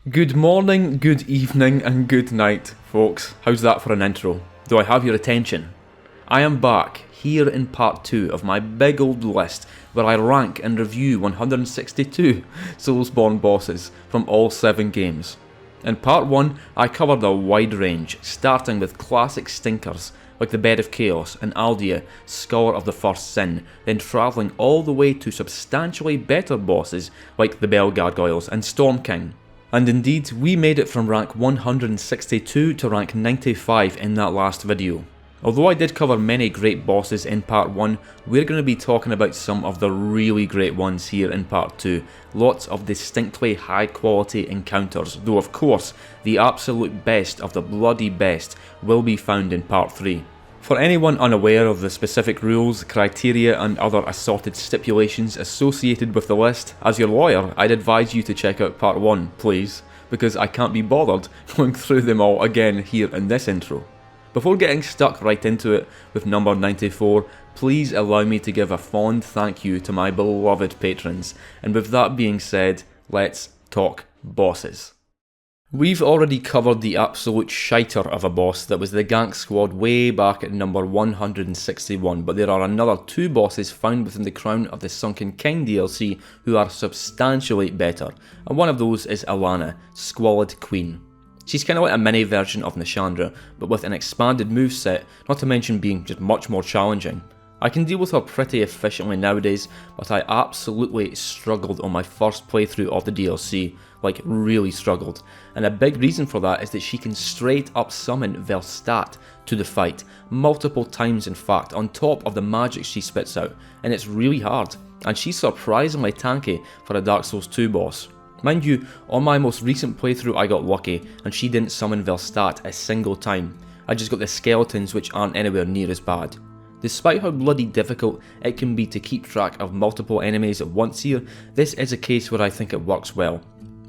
Good morning, good evening, and good night, folks. How's that for an intro? Do I have your attention? I am back, here in part 2 of my big old list where I rank and review 162 Soulsborne bosses from all 7 games. In part 1, I covered a wide range, starting with classic stinkers like the Bed of Chaos and Aldia, Scholar of the First Sin, then travelling all the way to substantially better bosses like the Bell Gargoyles and Storm King. And indeed, we made it from rank 162 to rank 95 in that last video. Although I did cover many great bosses in part 1, we're going to be talking about some of the really great ones here in part 2. Lots of distinctly high quality encounters, though of course, the absolute best of the bloody best will be found in part 3. For anyone unaware of the specific rules, criteria and other assorted stipulations associated with the list, as your lawyer I'd advise you to check out part 1, please, because I can't be bothered going through them all again here in this intro. Before getting stuck right into it with number 94, please allow me to give a fond thank you to my beloved patrons, and with that being said, let's talk bosses. We've already covered the absolute shiter of a boss that was the gank squad way back at number 161, but there are another 2 bosses found within the Crown of the Sunken King DLC who are substantially better, and one of those is Alana, Squalid Queen. She's kinda like a mini version of Nishandra, but with an expanded moveset, not to mention being just much more challenging. I can deal with her pretty efficiently nowadays, but I absolutely struggled on my first playthrough of the DLC, like really struggled, and a big reason for that is that she can straight up summon Velstadt to the fight, multiple times in fact, on top of the magic she spits out, and it's really hard, and she's surprisingly tanky for a Dark Souls 2 boss. Mind you, on my most recent playthrough I got lucky, and she didn't summon Velstadt a single time. I just got the skeletons which aren't anywhere near as bad. Despite how bloody difficult it can be to keep track of multiple enemies at once here, this is a case where I think it works well.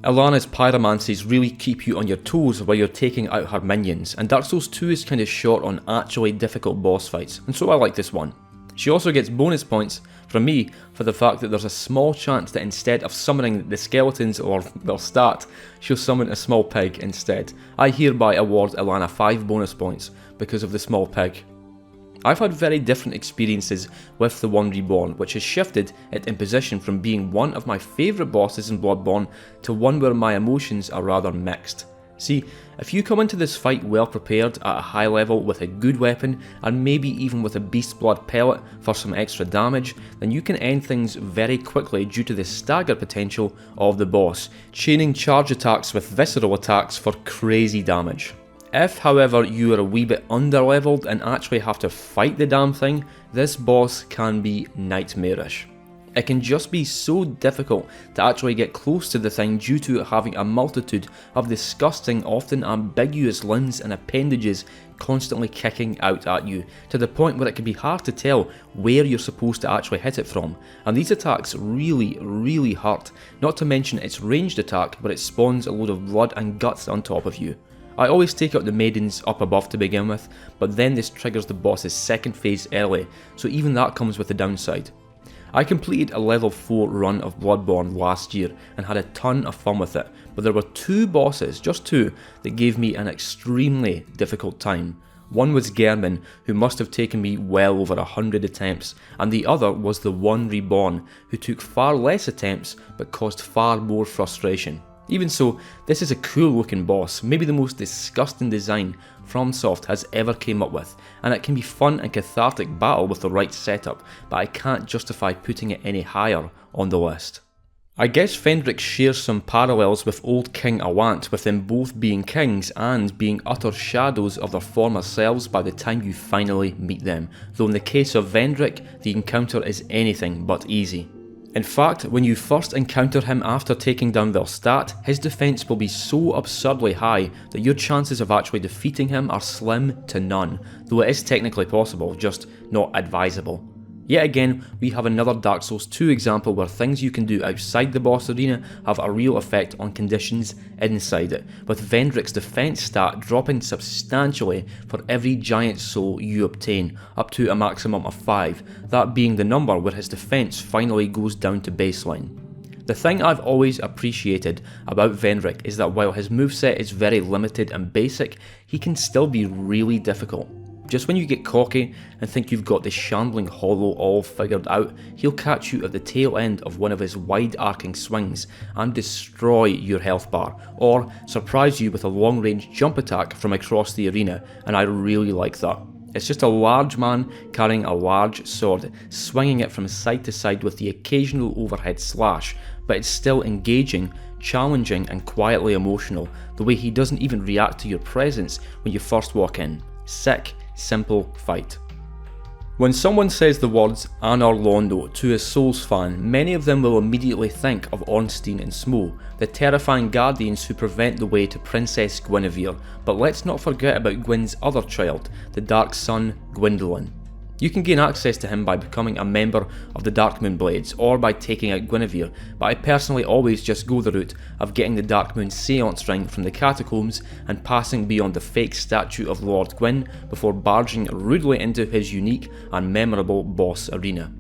Alana's pyromancies really keep you on your toes while you're taking out her minions, and Dark Souls 2 is kinda short on actually difficult boss fights, and so I like this one. She also gets bonus points from me for the fact that there's a small chance that instead of summoning the skeletons or Velstadt, she'll summon a small pig instead. I hereby award Alana 5 bonus points because of the small pig. I've had very different experiences with the One Reborn, which has shifted it in position from being one of my favourite bosses in Bloodborne to one where my emotions are rather mixed. See, if you come into this fight well prepared at a high level with a good weapon and maybe even with a beast blood pellet for some extra damage, then you can end things very quickly due to the stagger potential of the boss, chaining charge attacks with visceral attacks for crazy damage. If, however, you are a wee bit underleveled and actually have to fight the damn thing, this boss can be nightmarish. It can just be so difficult to actually get close to the thing due to it having a multitude of disgusting, often ambiguous limbs and appendages constantly kicking out at you, to the point where it can be hard to tell where you're supposed to actually hit it from. And these attacks really hurt, not to mention its ranged attack where it spawns a load of blood and guts on top of you. I always take out the maidens up above to begin with, but then this triggers the boss's second phase early, so even that comes with a downside. I completed a level 4 run of Bloodborne last year and had a ton of fun with it, but there were 2 bosses, just 2, that gave me an extremely difficult time. One was Gehrman, who must have taken me well over 100 attempts, and the other was the One Reborn, who took far less attempts but caused far more frustration. Even so, this is a cool looking boss, maybe the most disgusting design FromSoft has ever came up with, and it can be fun and cathartic battle with the right setup, but I can't justify putting it any higher on the list. I guess Fendrick shares some parallels with old King Awant, with them both being kings and being utter shadows of their former selves by the time you finally meet them, though in the case of Vendrick, the encounter is anything but easy. In fact, when you first encounter him after taking down Velstadt, his defense will be so absurdly high that your chances of actually defeating him are slim to none, though it is technically possible, just not advisable. Yet again, we have another Dark Souls 2 example where things you can do outside the boss arena have a real effect on conditions inside it, with Vendrick's defense stat dropping substantially for every giant soul you obtain, up to a maximum of 5, that being the number where his defense finally goes down to baseline. The thing I've always appreciated about Venric is that while his moveset is very limited and basic, he can still be really difficult. Just when you get cocky and think you've got the shambling hollow all figured out, he'll catch you at the tail end of one of his wide arcing swings and destroy your health bar, or surprise you with a long range jump attack from across the arena, and I really like that. It's just a large man carrying a large sword, swinging it from side to side with the occasional overhead slash, but it's still engaging, challenging and quietly emotional, the way he doesn't even react to your presence when you first walk in. Sick, simple fight. When someone says the words Anor Londo to a Souls fan, many of them will immediately think of Ornstein and Smough, the terrifying guardians who prevent the way to Princess Guinevere, but let's not forget about Gwyn's other child, the Dark Sun, Gwyndolin. You can gain access to him by becoming a member of the Darkmoon Blades or by taking out Guinevere, but I personally always just go the route of getting the Darkmoon Seance Ring from the catacombs and passing beyond the fake statue of Lord Gwyn before barging rudely into his unique and memorable boss arena.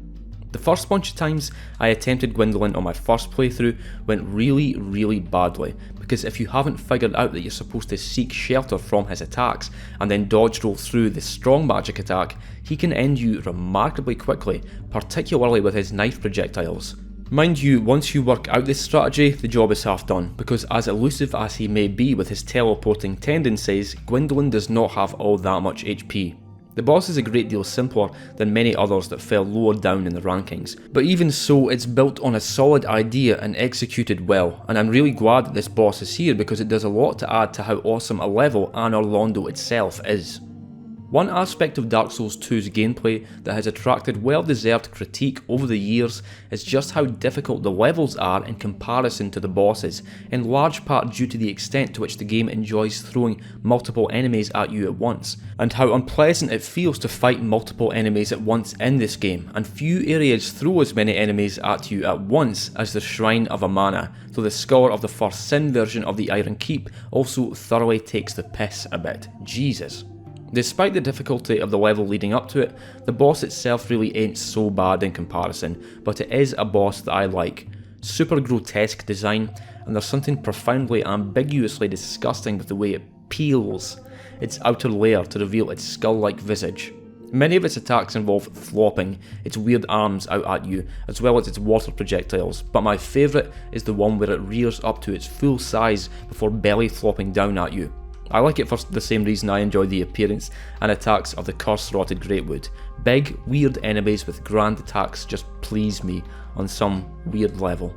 The first bunch of times I attempted Gwyndolin on my first playthrough went really badly, because if you haven't figured out that you're supposed to seek shelter from his attacks and then dodge roll through the strong magic attack, he can end you remarkably quickly, particularly with his knife projectiles. Mind you, once you work out this strategy, the job is half done, because as elusive as he may be with his teleporting tendencies, Gwyndolin does not have all that much HP. The boss is a great deal simpler than many others that fell lower down in the rankings, but even so it's built on a solid idea and executed well, and I'm really glad that this boss is here because it does a lot to add to how awesome a level Anor Londo itself is. One aspect of Dark Souls 2's gameplay that has attracted well-deserved critique over the years is just how difficult the levels are in comparison to the bosses, in large part due to the extent to which the game enjoys throwing multiple enemies at you at once, and how unpleasant it feels to fight multiple enemies at once in this game, and few areas throw as many enemies at you at once as the Shrine of Amana, though the Scholar of the First Sin version of the Iron Keep also thoroughly takes the piss a bit. Jesus. Despite the difficulty of the level leading up to it, the boss itself really ain't so bad in comparison, but it is a boss that I like. Super grotesque design, and there's something profoundly ambiguously disgusting with the way it peels its outer layer to reveal its skull-like visage. Many of its attacks involve flopping its weird arms out at you, as well as its water projectiles, but my favourite is the one where it rears up to its full size before belly flopping down at you. I like it for the same reason I enjoy the appearance and attacks of the curse-rotted Greatwood. Big, weird enemies with grand attacks just please me on some weird level.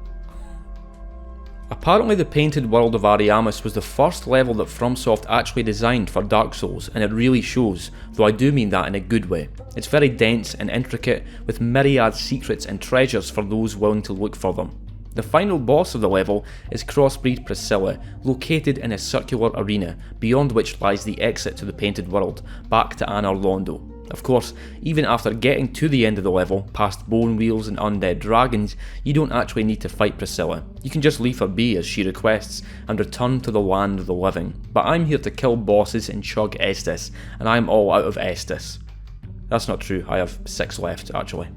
Apparently the painted world of Ariamis was the first level that FromSoft actually designed for Dark Souls, and it really shows, though I do mean that in a good way. It's very dense and intricate, with myriad secrets and treasures for those willing to look for them. The final boss of the level is Crossbreed Priscilla, located in a circular arena, beyond which lies the exit to the painted world, back to Anor Londo. Of course, even after getting to the end of the level, past bone wheels and undead dragons, you don't actually need to fight Priscilla. You can just leave her be as she requests, and return to the land of the living. But I'm here to kill bosses and chug Estus, and I'm all out of Estus. That's not true, I have 6 left actually.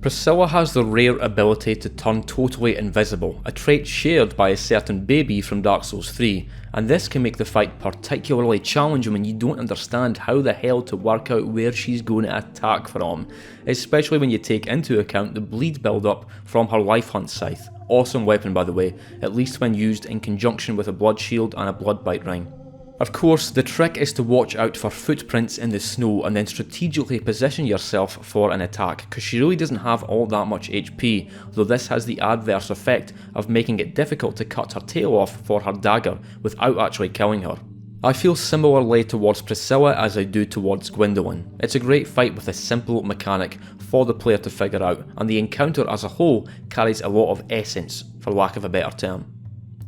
Priscilla has the rare ability to turn totally invisible, a trait shared by a certain baby from Dark Souls 3, and this can make the fight particularly challenging when you don't understand how the hell to work out where she's going to attack from, especially when you take into account the bleed build-up from her Life Hunt scythe. Awesome weapon by the way, at least when used in conjunction with a blood shield and a blood bite ring. Of course, the trick is to watch out for footprints in the snow and then strategically position yourself for an attack, because she really doesn't have all that much HP, though this has the adverse effect of making it difficult to cut her tail off for her dagger without actually killing her. I feel similarly towards Priscilla as I do towards Gwyndolin. It's a great fight with a simple mechanic for the player to figure out, and the encounter as a whole carries a lot of essence, for lack of a better term.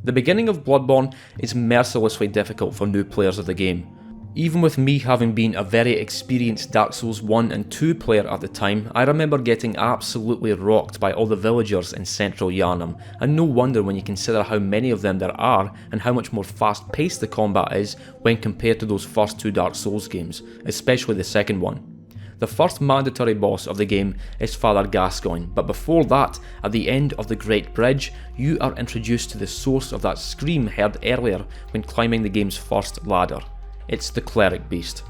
The beginning of Bloodborne is mercilessly difficult for new players of the game. Even with me having been a very experienced Dark Souls 1 and 2 player at the time, I remember getting absolutely rocked by all the villagers in central Yharnam, and no wonder when you consider how many of them there are and how much more fast paced the combat is when compared to those first 2 Dark Souls games, especially the second one. The first mandatory boss of the game is Father Gascoigne, but before that, at the end of the Great Bridge, you are introduced to the source of that scream heard earlier when climbing the game's first ladder. It's the Cleric Beast.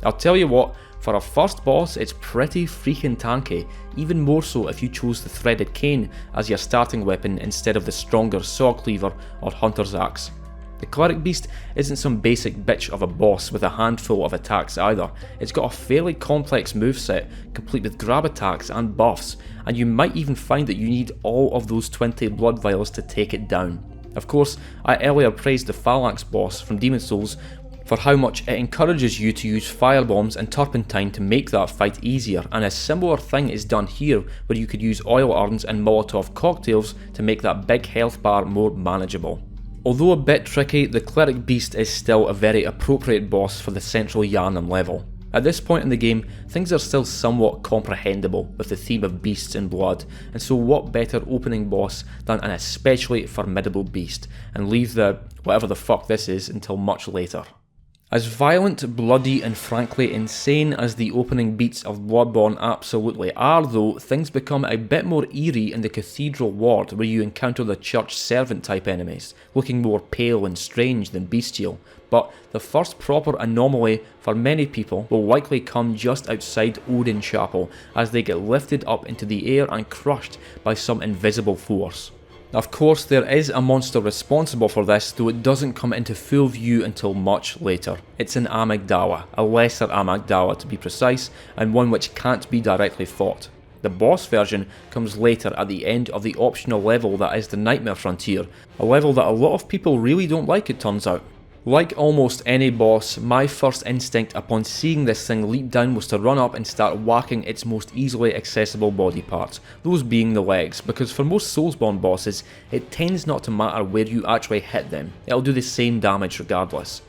I'll tell you what, for a first boss it's pretty freaking tanky, even more so if you chose the Threaded Cane as your starting weapon instead of the stronger Saw Cleaver or Hunter's Axe. The Cleric Beast isn't some basic bitch of a boss with a handful of attacks either. It's got a fairly complex moveset, complete with grab attacks and buffs, and you might even find that you need all of those 20 blood vials to take it down. Of course, I earlier praised the Phalanx boss from Demon Souls for how much it encourages you to use firebombs and turpentine to make that fight easier, and a similar thing is done here where you could use oil urns and Molotov cocktails to make that big health bar more manageable. Although a bit tricky, the Cleric Beast is still a very appropriate boss for the Central Yharnam level. At this point in the game, things are still somewhat comprehensible with the theme of beasts and blood, and so what better opening boss than an especially formidable beast, and leave the whatever the fuck this is until much later. As violent, bloody and frankly insane as the opening beats of Bloodborne absolutely are though, things become a bit more eerie in the Cathedral Ward where you encounter the church servant type enemies, looking more pale and strange than bestial, but the first proper anomaly for many people will likely come just outside Odin Chapel as they get lifted up into the air and crushed by some invisible force. Of course, there is a monster responsible for this, though it doesn't come into full view until much later. It's an Amygdala, a lesser Amygdala to be precise, and one which can't be directly fought. The boss version comes later at the end of the optional level that is the Nightmare Frontier, a level that a lot of people really don't like, it turns out. Like almost any boss, my first instinct upon seeing this thing leap down was to run up and start whacking its most easily accessible body parts, those being the legs, because for most Soulsborne bosses, it tends not to matter where you actually hit them, it'll do the same damage regardless.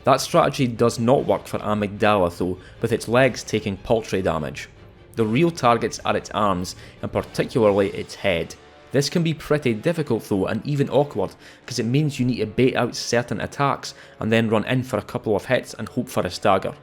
That strategy does not work for Amygdala though, with its legs taking paltry damage. The real targets are its arms, and particularly its head. This can be pretty difficult though, and even awkward, because it means you need to bait out certain attacks and then run in for a couple of hits and hope for a stagger.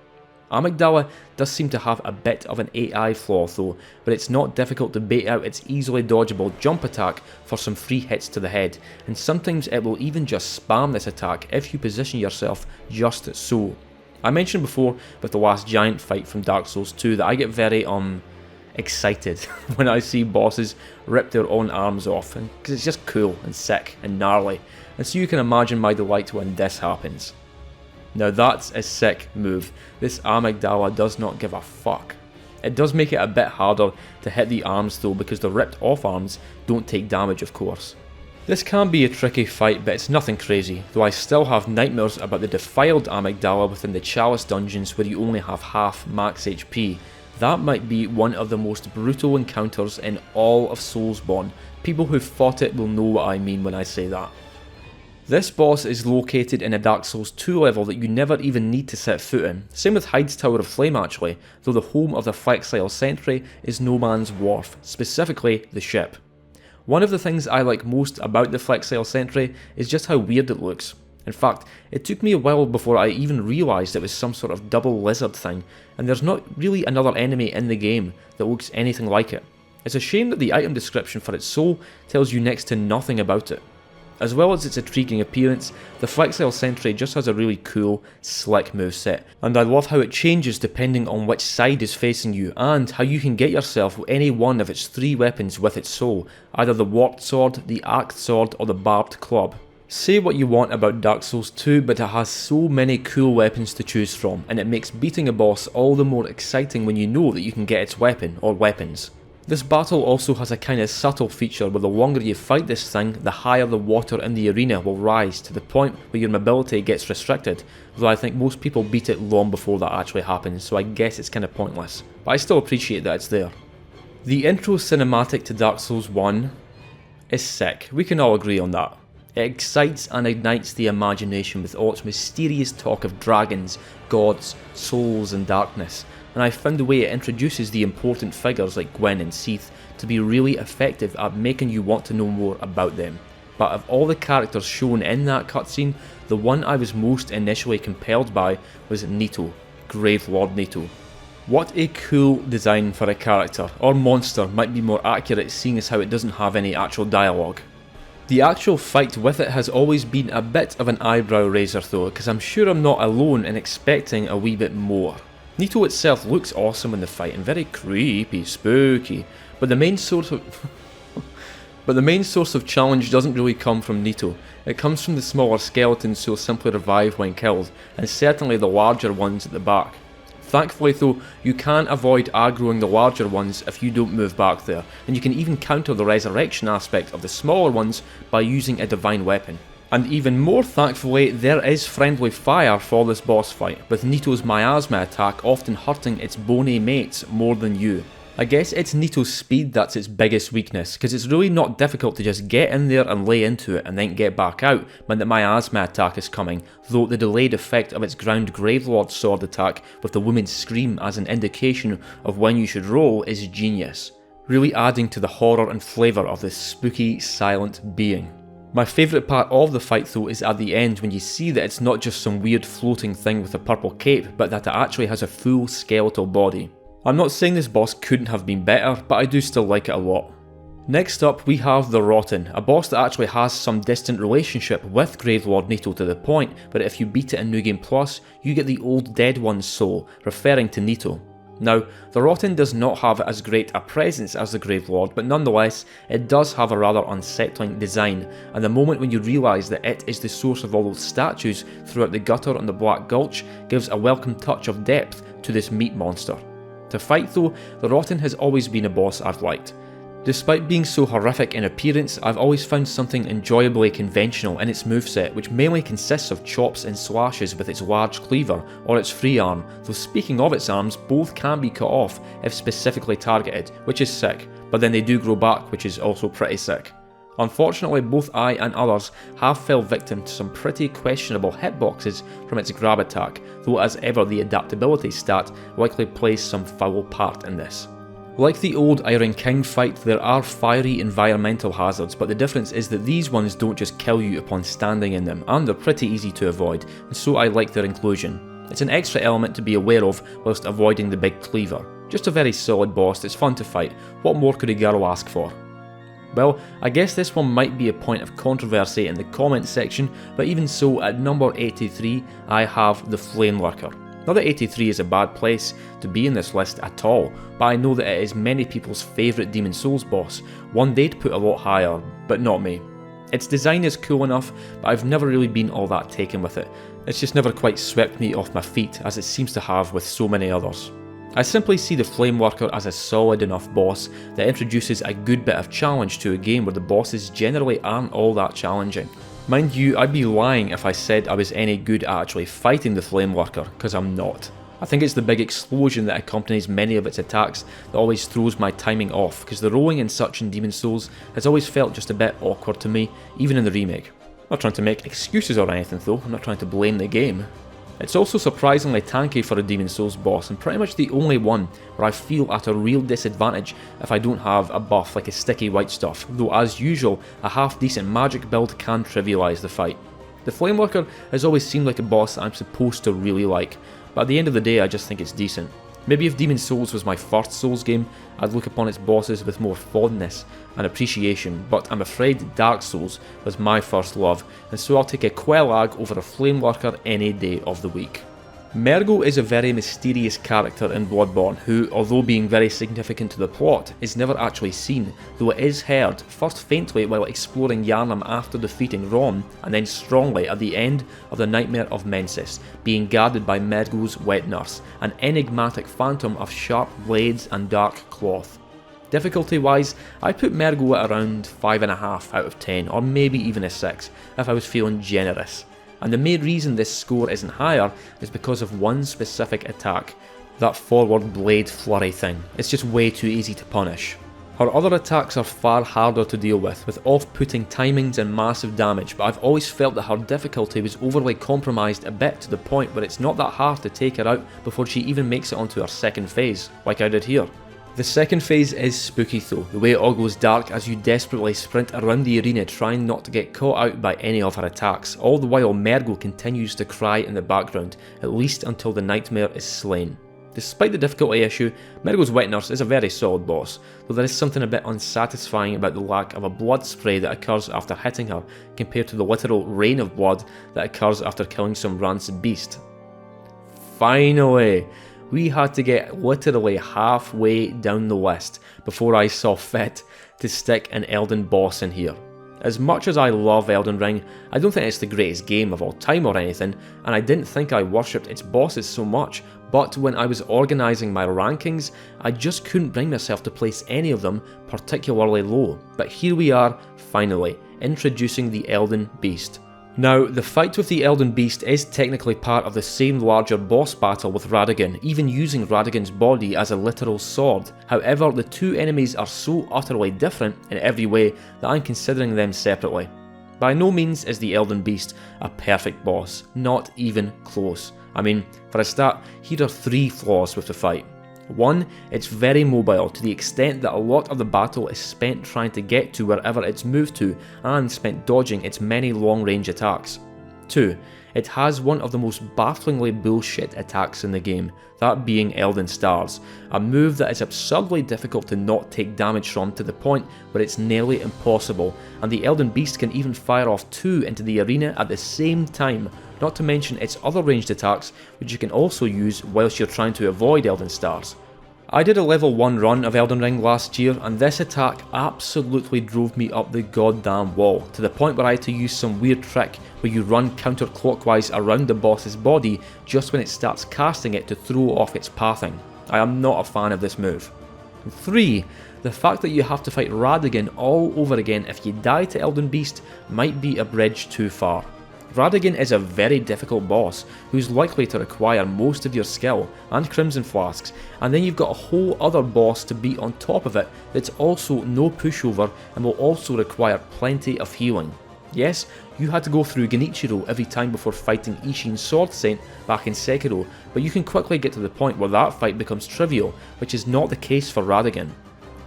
Amygdala does seem to have a bit of an AI flaw though, but it's not difficult to bait out its easily dodgeable jump attack for some free hits to the head, and sometimes it will even just spam this attack if you position yourself just so. I mentioned before with the last giant fight from Dark Souls 2 that I get very excited when I see bosses rip their own arms off, because it's just cool and sick and gnarly, and so you can imagine my delight when this happens. Now that's a sick move. This Amygdala does not give a fuck. It does make it a bit harder to hit the arms though, because the ripped off arms don't take damage of course. This can be a tricky fight, but it's nothing crazy, though I still have nightmares about the defiled Amygdala within the Chalice dungeons where you only have half max HP. That might be one of the most brutal encounters in all of Soulsborne. People who've fought it will know what I mean when I say that. This boss is located in a Dark Souls 2 level that you never even need to set foot in. Same with Hyde's Tower of Flame actually, though the home of the Flexile Sentry is No Man's Wharf, specifically the ship. One of the things I like most about the Flexile Sentry is just how weird it looks. In fact, it took me a while before I even realised it was some sort of double lizard thing, and there's not really another enemy in the game that looks anything like it. It's a shame that the item description for its soul tells you next to nothing about it. As well as its intriguing appearance, the Flexile Sentry just has a really cool, slick moveset, and I love how it changes depending on which side is facing you, and how you can get yourself any one of its three weapons with its soul, either the Warped Sword, the Axed Sword, or the Barbed Club. Say what you want about Dark Souls 2, but it has so many cool weapons to choose from, and it makes beating a boss all the more exciting when you know that you can get its weapon, or weapons. This battle also has a kind of subtle feature where the longer you fight this thing, the higher the water in the arena will rise, to the point where your mobility gets restricted, though I think most people beat it long before that actually happens, so I guess it's kind of pointless, but I still appreciate that it's there. The intro cinematic to Dark Souls 1 is sick, we can all agree on that. It excites and ignites the imagination with all its mysterious talk of dragons, gods, souls and darkness, and I found the way it introduces the important figures like Gwen and Seath to be really effective at making you want to know more about them. But of all the characters shown in that cutscene, the one I was most initially compelled by was Nito, Grave Lord Nito. What a cool design for a character, or monster might be more accurate seeing as how it doesn't have any actual dialogue. The actual fight with it has always been a bit of an eyebrow raiser though, because I'm sure I'm not alone in expecting a wee bit more. Nito itself looks awesome in the fight and very creepy, spooky, but the main source of challenge doesn't really come from Nito. It comes from the smaller skeletons who will simply revive when killed, and certainly the larger ones at the back. Thankfully though, you can avoid aggroing the larger ones if you don't move back there, and you can even counter the resurrection aspect of the smaller ones by using a divine weapon. And even more thankfully, there is friendly fire for this boss fight, with Nito's miasma attack often hurting its bony mates more than you. I guess it's Nito's speed that's its biggest weakness, because it's really not difficult to just get in there and lay into it and then get back out when the miasma attack is coming, though the delayed effect of its ground Gravelord sword attack with the woman's scream as an indication of when you should roll is genius, really adding to the horror and flavour of this spooky, silent being. My favourite part of the fight though is at the end when you see that it's not just some weird floating thing with a purple cape, but that it actually has a full skeletal body. I'm not saying this boss couldn't have been better, but I do still like it a lot. Next up we have the Rotten, a boss that actually has some distant relationship with Gravelord Nito to the point that if you beat it in New Game Plus, you get the old dead one's soul, referring to Nito. Now, the Rotten does not have as great a presence as the Gravelord, but nonetheless, it does have a rather unsettling design, and the moment when you realise that it is the source of all those statues throughout the gutter and the Black Gulch gives a welcome touch of depth to this meat monster. To fight though, the Rotten has always been a boss I've liked. Despite being so horrific in appearance, I've always found something enjoyably conventional in its moveset, which mainly consists of chops and slashes with its large cleaver or its free arm, though speaking of its arms, both can be cut off if specifically targeted, which is sick, but then they do grow back, which is also pretty sick. Unfortunately, both I and others have fell victim to some pretty questionable hitboxes from its grab attack, though as ever the adaptability stat likely plays some foul part in this. Like the old Iron King fight, there are fiery environmental hazards, but the difference is that these ones don't just kill you upon standing in them, and they're pretty easy to avoid, and so I like their inclusion. It's an extra element to be aware of whilst avoiding the big cleaver. Just a very solid boss that's fun to fight. What more could a girl ask for? Well, I guess this one might be a point of controversy in the comments section, but even so, at number 83, I have the Flame Lurker. Not that 83 is a bad place to be in this list at all, but I know that it is many people's favourite Demon Souls boss, one they'd put a lot higher, but not me. Its design is cool enough, but I've never really been all that taken with it. It's just never quite swept me off my feet, as it seems to have with so many others. I simply see the Flame Lurker as a solid enough boss that introduces a good bit of challenge to a game where the bosses generally aren't all that challenging. Mind you, I'd be lying if I said I was any good at actually fighting the Flame Lurker, because I'm not. I think it's the big explosion that accompanies many of its attacks that always throws my timing off, because the rolling and such in Demon Souls has always felt just a bit awkward to me, even in the remake. I'm not trying to make excuses or anything though, I'm not trying to blame the game. It's also surprisingly tanky for a Demon Souls boss, and pretty much the only one where I feel at a real disadvantage if I don't have a buff like a sticky white stuff, though as usual, a half decent magic build can trivialise the fight. The Flame Lurker has always seemed like a boss that I'm supposed to really like, but at the end of the day I just think it's decent. Maybe if Demon Souls was my first Souls game, I'd look upon its bosses with more fondness and appreciation, but I'm afraid Dark Souls was my first love, and so I'll take a Quelag over a Flame Lurker any day of the week. Mergo is a very mysterious character in Bloodborne who, although being very significant to the plot, is never actually seen, though it is heard, first faintly while exploring Yharnam after defeating Rom, and then strongly at the end of the Nightmare of Mensis, being guarded by Mergo's wet nurse, an enigmatic phantom of sharp blades and dark cloth. Difficulty wise, I put Mergo at around 5.5 out of 10, or maybe even a 6, if I was feeling generous. And the main reason this score isn't higher is because of one specific attack, that forward blade flurry thing. It's just way too easy to punish. Her other attacks are far harder to deal with off-putting timings and massive damage, but I've always felt that her difficulty was overly compromised a bit to the point where it's not that hard to take her out before she even makes it onto her second phase, like I did here. The second phase is spooky though, the way it all goes dark as you desperately sprint around the arena trying not to get caught out by any of her attacks, all the while Mergo continues to cry in the background, at least until the nightmare is slain. Despite the difficulty issue, Mirgo's Wet Nurse is a very solid boss, though there is something a bit unsatisfying about the lack of a blood spray that occurs after hitting her, compared to the literal rain of blood that occurs after killing some rancid beast. Finally! We had to get literally halfway down the list before I saw fit to stick an Elden boss in here. As much as I love Elden Ring, I don't think it's the greatest game of all time or anything, and I didn't think I worshipped its bosses so much, but when I was organising my rankings, I just couldn't bring myself to place any of them particularly low. But here we are, finally, introducing the Elden Beast. Now, the fight with the Elden Beast is technically part of the same larger boss battle with Radagon, even using Radagon's body as a literal sword. However, the two enemies are so utterly different in every way that I'm considering them separately. By no means is the Elden Beast a perfect boss, not even close. I mean, for a start, here are 3 flaws with the fight. 1, it's very mobile to the extent that a lot of the battle is spent trying to get to wherever it's moved to and spent dodging its many long range attacks. 2, it has one of the most bafflingly bullshit attacks in the game, that being Elden Stars, a move that is absurdly difficult to not take damage from to the point where it's nearly impossible, and the Elden Beast can even fire off 2 into the arena at the same time, not to mention its other ranged attacks which you can also use whilst you're trying to avoid Elden Stars. I did a level 1 run of Elden Ring last year and this attack absolutely drove me up the goddamn wall, to the point where I had to use some weird trick where you run counterclockwise around the boss's body just when it starts casting it to throw off its pathing. I am not a fan of this move. 3, the fact that you have to fight Radagon all over again if you die to Elden Beast might be a bridge too far. Radagon is a very difficult boss who's likely to require most of your skill and Crimson Flasks, and then you've got a whole other boss to beat on top of it that's also no pushover and will also require plenty of healing. Yes, you had to go through Genichiro every time before fighting Ishin's Sword Saint back in Sekiro, but you can quickly get to the point where that fight becomes trivial, which is not the case for Radagon.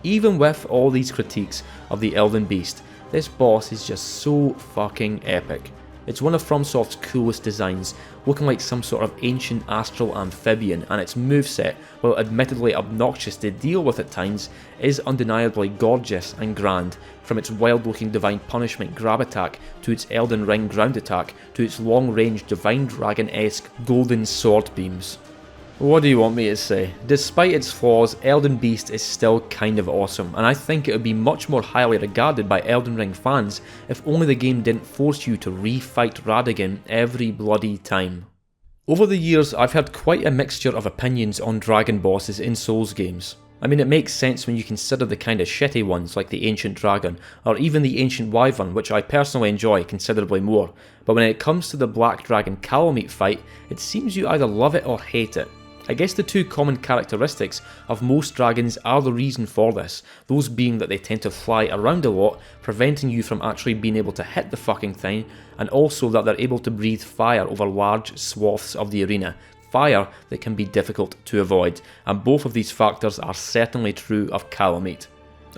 Even with all these critiques of the Elden Beast, this boss is just so fucking epic. It's one of FromSoft's coolest designs, looking like some sort of ancient astral amphibian, and its moveset, while admittedly obnoxious to deal with at times, is undeniably gorgeous and grand, from its wild looking Divine Punishment grab attack, to its Elden Ring ground attack, to its long range Divine Dragon-esque golden sword beams. What do you want me to say? Despite its flaws, Elden Beast is still kind of awesome, and I think it would be much more highly regarded by Elden Ring fans if only the game didn't force you to re-fight Radagon every bloody time. Over the years, I've had quite a mixture of opinions on dragon bosses in Souls games. I mean, it makes sense when you consider the kind of shitty ones like the Ancient Dragon, or even the Ancient Wyvern, which I personally enjoy considerably more, but when it comes to the Black Dragon Calamite fight, it seems you either love it or hate it. I guess the two common characteristics of most dragons are the reason for this, those being that they tend to fly around a lot, preventing you from actually being able to hit the fucking thing, and also that they're able to breathe fire over large swaths of the arena, fire that can be difficult to avoid, and both of these factors are certainly true of Calamite.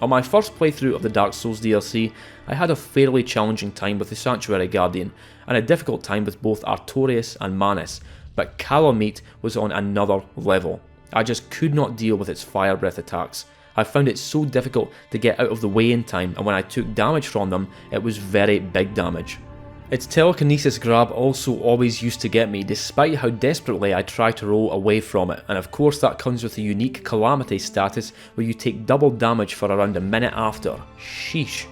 On my first playthrough of the Dark Souls DLC, I had a fairly challenging time with the Sanctuary Guardian, and a difficult time with both Artorias and Manus, but Calamite was on another level. I just could not deal with its fire breath attacks. I found it so difficult to get out of the way in time, and when I took damage from them, it was very big damage. Its telekinesis grab also always used to get me, despite how desperately I try to roll away from it, and of course that comes with a unique calamity status where you take double damage for around a minute after. Sheesh.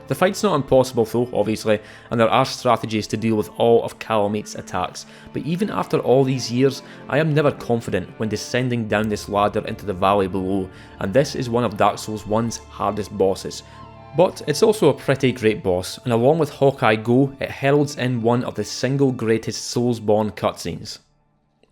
The fight's not impossible though, obviously, and there are strategies to deal with all of Calamite's attacks, but even after all these years, I am never confident when descending down this ladder into the valley below, and this is one of Dark Souls 1's hardest bosses. But it's also a pretty great boss, and along with Hawkeye Go, it heralds in one of the single greatest Soulsborne cutscenes.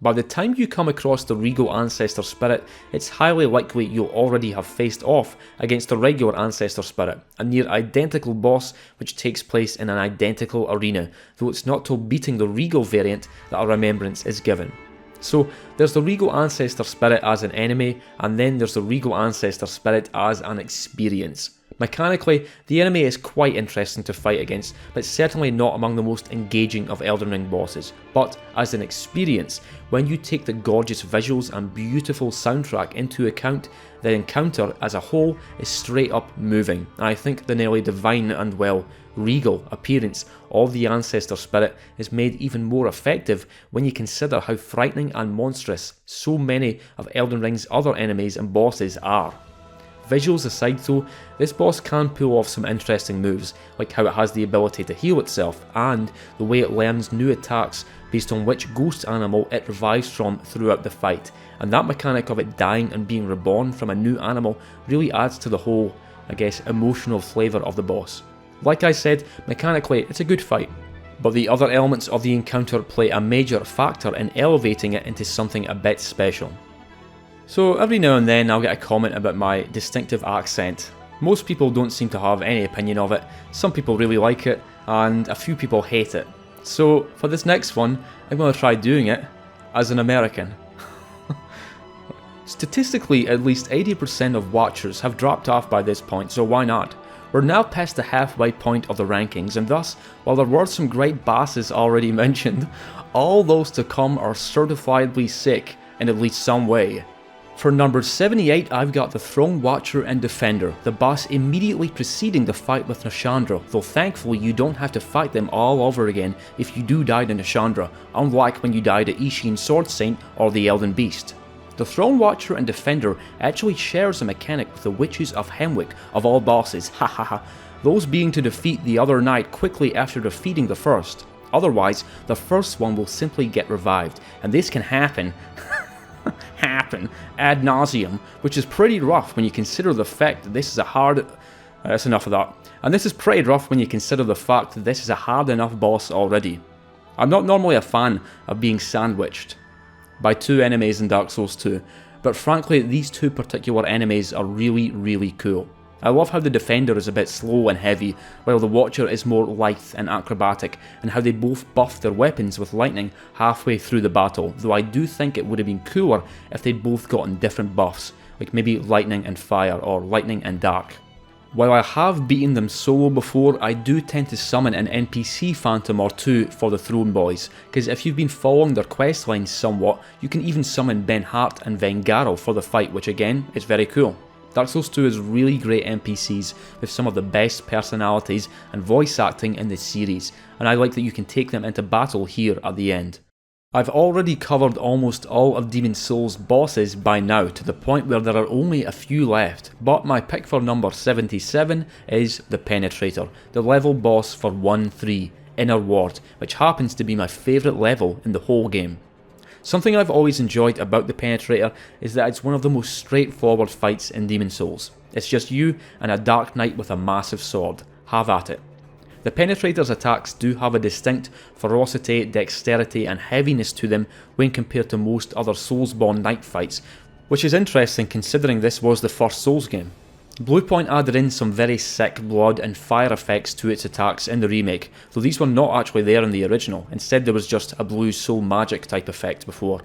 By the time you come across the Regal Ancestor Spirit, it's highly likely you'll already have faced off against the regular Ancestor Spirit, a near identical boss which takes place in an identical arena, though it's not till beating the Regal variant that a remembrance is given. So There's the Regal Ancestor Spirit as an enemy, and then there's the Regal Ancestor Spirit as an experience. Mechanically, the enemy is quite interesting to fight against, but certainly not among the most engaging of Elden Ring bosses. But as an experience, when you take the gorgeous visuals and beautiful soundtrack into account, the encounter as a whole is straight up moving. And I think the nearly divine and, well, regal appearance of the Ancestor Spirit is made even more effective when you consider how frightening and monstrous so many of Elden Ring's other enemies and bosses are. Visuals aside though, this boss can pull off some interesting moves, like how it has the ability to heal itself, and the way it learns new attacks based on which ghost animal it revives from throughout the fight, and that mechanic of it dying and being reborn from a new animal really adds to the whole, I guess, emotional flavour of the boss. Like I said, mechanically it's a good fight, but the other elements of the encounter play a major factor in elevating it into something a bit special. So every now and then I'll get a comment about my distinctive accent. Most people don't seem to have any opinion of it, some people really like it, and a few people hate it. So for this next one, I'm going to try doing it as an American. Statistically, at least 80% of watchers have dropped off by this point, so why not? We're now past the halfway point of the rankings, and thus, while there were some great bosses already mentioned, all those to come are certifiably sick in at least some way. For number 78, I've got the Throne Watcher and Defender, the boss immediately preceding the fight with Nashandra, though thankfully you don't have to fight them all over again if you do die to Nashandra, unlike when you die to Ishin Sword Saint or the Elden Beast. The Throne Watcher and Defender actually shares a mechanic with the Witches of Hemwick of all bosses, hahaha, those being to defeat the other knight quickly after defeating the first. Otherwise, the first one will simply get revived, and this can happen ad nauseum, which is pretty rough when you consider the fact that this is a hard... that's enough of that. And this is pretty rough when you consider the fact that this is a hard enough boss already. I'm not normally a fan of being sandwiched by two enemies in Dark Souls 2, but frankly these two particular enemies are really cool. I love how the Defender is a bit slow and heavy, while the Watcher is more lithe and acrobatic, and how they both buff their weapons with lightning halfway through the battle, though I do think it would have been cooler if they'd both gotten different buffs, like maybe lightning and fire, or lightning and dark. While I have beaten them solo before, I do tend to summon an NPC phantom or two for the Throne Boys, because if you've been following their questlines somewhat, you can even summon Ben Hart and Vengarl for the fight, which again is very cool. Dark Souls 2 has really great NPCs with some of the best personalities and voice acting in the series, and I like that you can take them into battle here at the end. I've already covered almost all of Demon Souls' bosses by now, to the point where there are only a few left, but my pick for number 77 is the Penetrator, the level boss for 1-3, Inner Ward, which happens to be my favourite level in the whole game. Something I've always enjoyed about the Penetrator is that it's one of the most straightforward fights in Demon Souls. It's just you and a Dark Knight with a massive sword. Have at it. The Penetrator's attacks do have a distinct ferocity, dexterity and heaviness to them when compared to most other Soulsborne Knight fights, which is interesting considering this was the first Souls game. Bluepoint added in some very sick blood and fire effects to its attacks in the remake, though these were not actually there in the original, instead there was just a blue soul magic type effect before.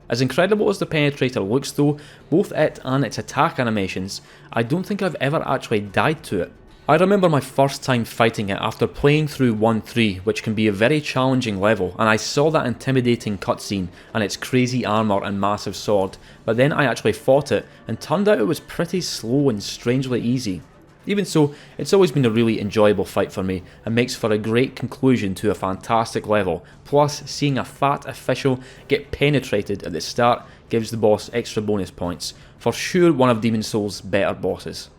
As incredible as the Penetrator looks though, both it and its attack animations, I don't think I've ever actually died to it. I remember my first time fighting it after playing through 1-3, which can be a very challenging level, and I saw that intimidating cutscene and its crazy armour and massive sword, but then I actually fought it and turned out it was pretty slow and strangely easy. Even so, it's always been a really enjoyable fight for me and makes for a great conclusion to a fantastic level, plus seeing a fat official get penetrated at the start gives the boss extra bonus points. For sure one of Demon Souls' better bosses.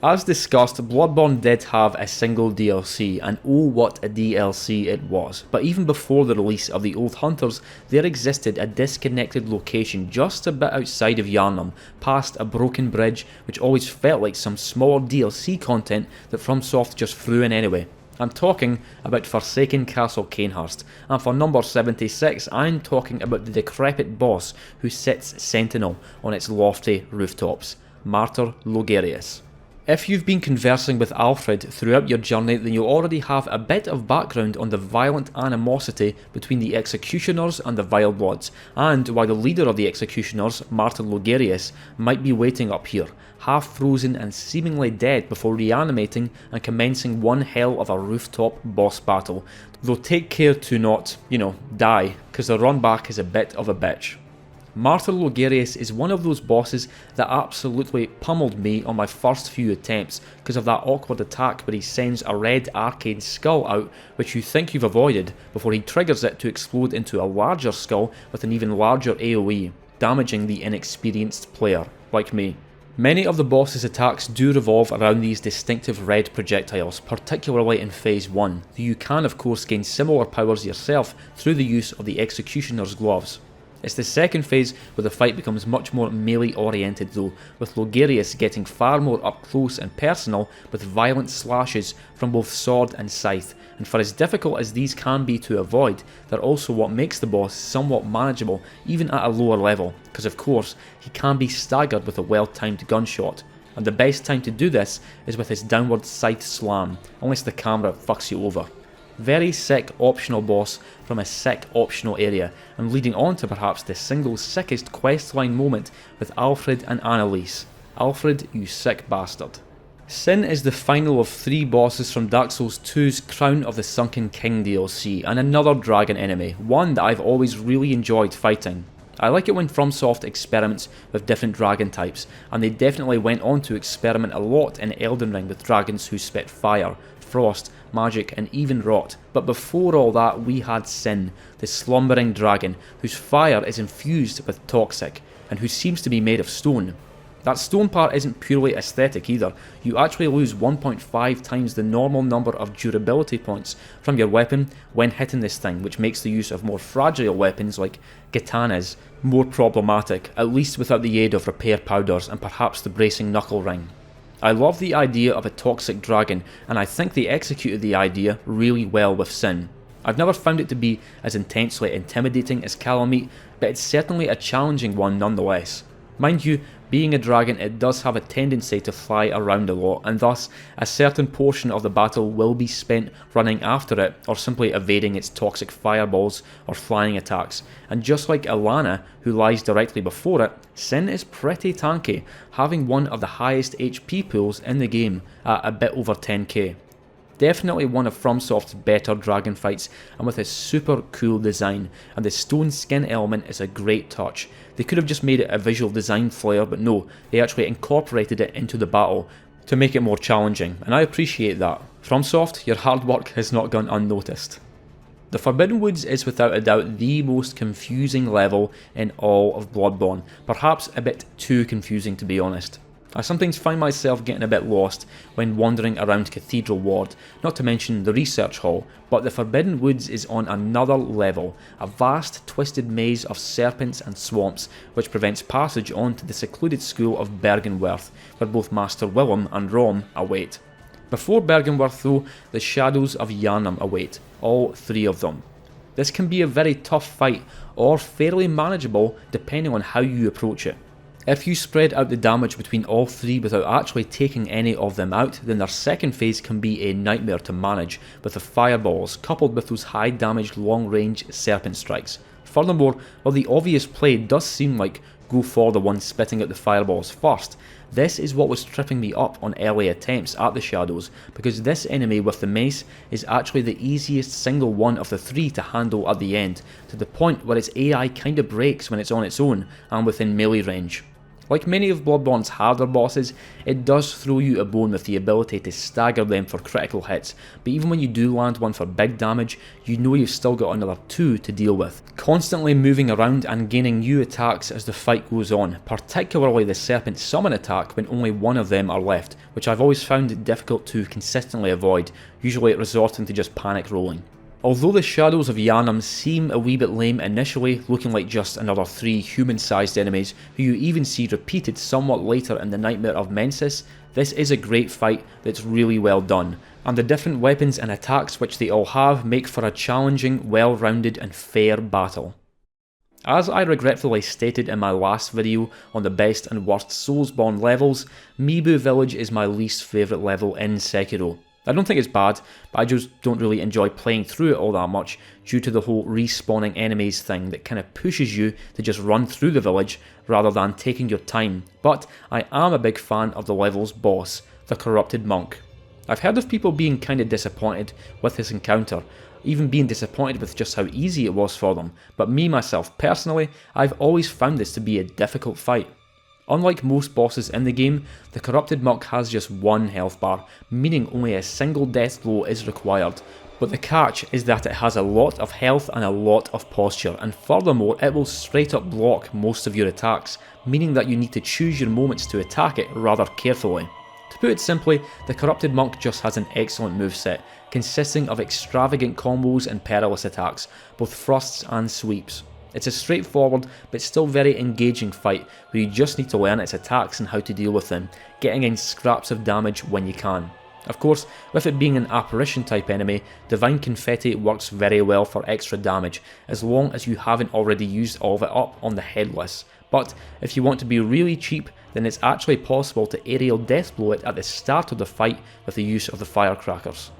As discussed, Bloodborne did have a single DLC, and oh what a DLC it was. But even before the release of the Old Hunters, there existed a disconnected location just a bit outside of Yharnam, past a broken bridge which always felt like some small DLC content that FromSoft just threw in anyway. I'm talking about Forsaken Castle Cainhurst, and for number 76 I'm talking about the decrepit boss who sits sentinel on its lofty rooftops, Martyr Logarius. If you've been conversing with Alfred throughout your journey, then you'll already have a bit of background on the violent animosity between the Executioners and the Vile Bloods, and why the leader of the Executioners, Martin Logarius, might be waiting up here, half frozen and seemingly dead before reanimating and commencing one hell of a rooftop boss battle. Though take care to not, die, because the run back is a bit of a bitch. Martin Logarius is one of those bosses that absolutely pummeled me on my first few attempts because of that awkward attack where he sends a red arcane skull out which you think you've avoided before he triggers it to explode into a larger skull with an even larger AoE, damaging the inexperienced player, like me. Many of the boss's attacks do revolve around these distinctive red projectiles, particularly in Phase 1, though you can of course gain similar powers yourself through the use of the Executioner's gloves. It's the second phase where the fight becomes much more melee oriented though, with Logarius getting far more up close and personal with violent slashes from both sword and scythe, and for as difficult as these can be to avoid, they're also what makes the boss somewhat manageable even at a lower level, because of course he can be staggered with a well timed gunshot, and the best time to do this is with his downward scythe slam, unless the camera fucks you over. Very sick optional boss from a sick optional area, and leading on to perhaps the single sickest questline moment with Alfred and Annalise. Alfred, you sick bastard. Sin is the final of 3 bosses from Dark Souls 2's Crown of the Sunken King DLC, and another dragon enemy, one that I've always really enjoyed fighting. I like it when FromSoft experiments with different dragon types, and they definitely went on to experiment a lot in Elden Ring with dragons who spit fire, frost, magic and even rot. But before all that we had Sin, the slumbering dragon whose fire is infused with toxic and who seems to be made of stone. That stone part isn't purely aesthetic either, you actually lose 1.5 times the normal number of durability points from your weapon when hitting this thing, which makes the use of more fragile weapons like katanas more problematic, at least without the aid of repair powders and perhaps the bracing knuckle ring. I love the idea of a toxic dragon, and I think they executed the idea really well with Sin. I've never found it to be as intensely intimidating as Calamite, but it's certainly a challenging one nonetheless. Mind you, being a dragon, it does have a tendency to fly around a lot, and thus a certain portion of the battle will be spent running after it or simply evading its toxic fireballs or flying attacks. And just like Alana, who lies directly before it, Sin is pretty tanky, having one of the highest HP pools in the game at a bit over 10k. Definitely one of FromSoft's better dragon fights, and with a super cool design, and the stone skin element is a great touch. They could have just made it a visual design flair, but no, they actually incorporated it into the battle to make it more challenging, and I appreciate that. FromSoft, your hard work has not gone unnoticed. The Forbidden Woods is without a doubt the most confusing level in all of Bloodborne, perhaps a bit too confusing to be honest. I sometimes find myself getting a bit lost when wandering around Cathedral Ward, not to mention the research hall, but the Forbidden Woods is on another level, a vast twisted maze of serpents and swamps which prevents passage onto the secluded school of Bergenworth, where both Master Willem and Rom await. Before Bergenworth though, the shadows of Yharnam await, all 3 of them. This can be a very tough fight, or fairly manageable depending on how you approach it. If you spread out the damage between all 3 without actually taking any of them out, then their second phase can be a nightmare to manage, with the fireballs coupled with those high damage long range serpent strikes. Furthermore, while the obvious play does seem like go for the one spitting out the fireballs first, this is what was tripping me up on early attempts at the shadows, because this enemy with the mace is actually the easiest single one of the 3 to handle at the end, to the point where its AI kinda breaks when it's on its own and within melee range. Like many of Bloodborne's harder bosses, it does throw you a bone with the ability to stagger them for critical hits, but even when you do land one for big damage, you know you've still got another 2 to deal with. Constantly moving around and gaining new attacks as the fight goes on, particularly the Serpent Summon attack when only one of them are left, which I've always found it difficult to consistently avoid, usually resorting to just panic rolling. Although the Shadows of Yharnam seem a wee bit lame initially, looking like just another 3 human-sized enemies who you even see repeated somewhat later in the Nightmare of Mensis, this is a great fight that's really well done, and the different weapons and attacks which they all have make for a challenging, well-rounded and fair battle. As I regretfully stated in my last video on the best and worst Soulsborne levels, Mibu Village is my least favourite level in Sekiro. I don't think it's bad, but I just don't really enjoy playing through it all that much due to the whole respawning enemies thing that kind of pushes you to just run through the village rather than taking your time. But I am a big fan of the level's boss, the Corrupted Monk. I've heard of people being kind of disappointed with this encounter, even being disappointed with just how easy it was for them, but me myself personally, I've always found this to be a difficult fight. Unlike most bosses in the game, the Corrupted Monk has just one health bar, meaning only a single death blow is required. But the catch is that it has a lot of health and a lot of posture, and furthermore it will straight up block most of your attacks, meaning that you need to choose your moments to attack it rather carefully. To put it simply, the Corrupted Monk just has an excellent moveset, consisting of extravagant combos and perilous attacks, both thrusts and sweeps. It's a straightforward but still very engaging fight where you just need to learn its attacks and how to deal with them, getting in scraps of damage when you can. Of course, with it being an apparition type enemy, Divine Confetti works very well for extra damage, as long as you haven't already used all of it up on the Headless. But if you want to be really cheap, then it's actually possible to aerial deathblow it at the start of the fight with the use of the firecrackers.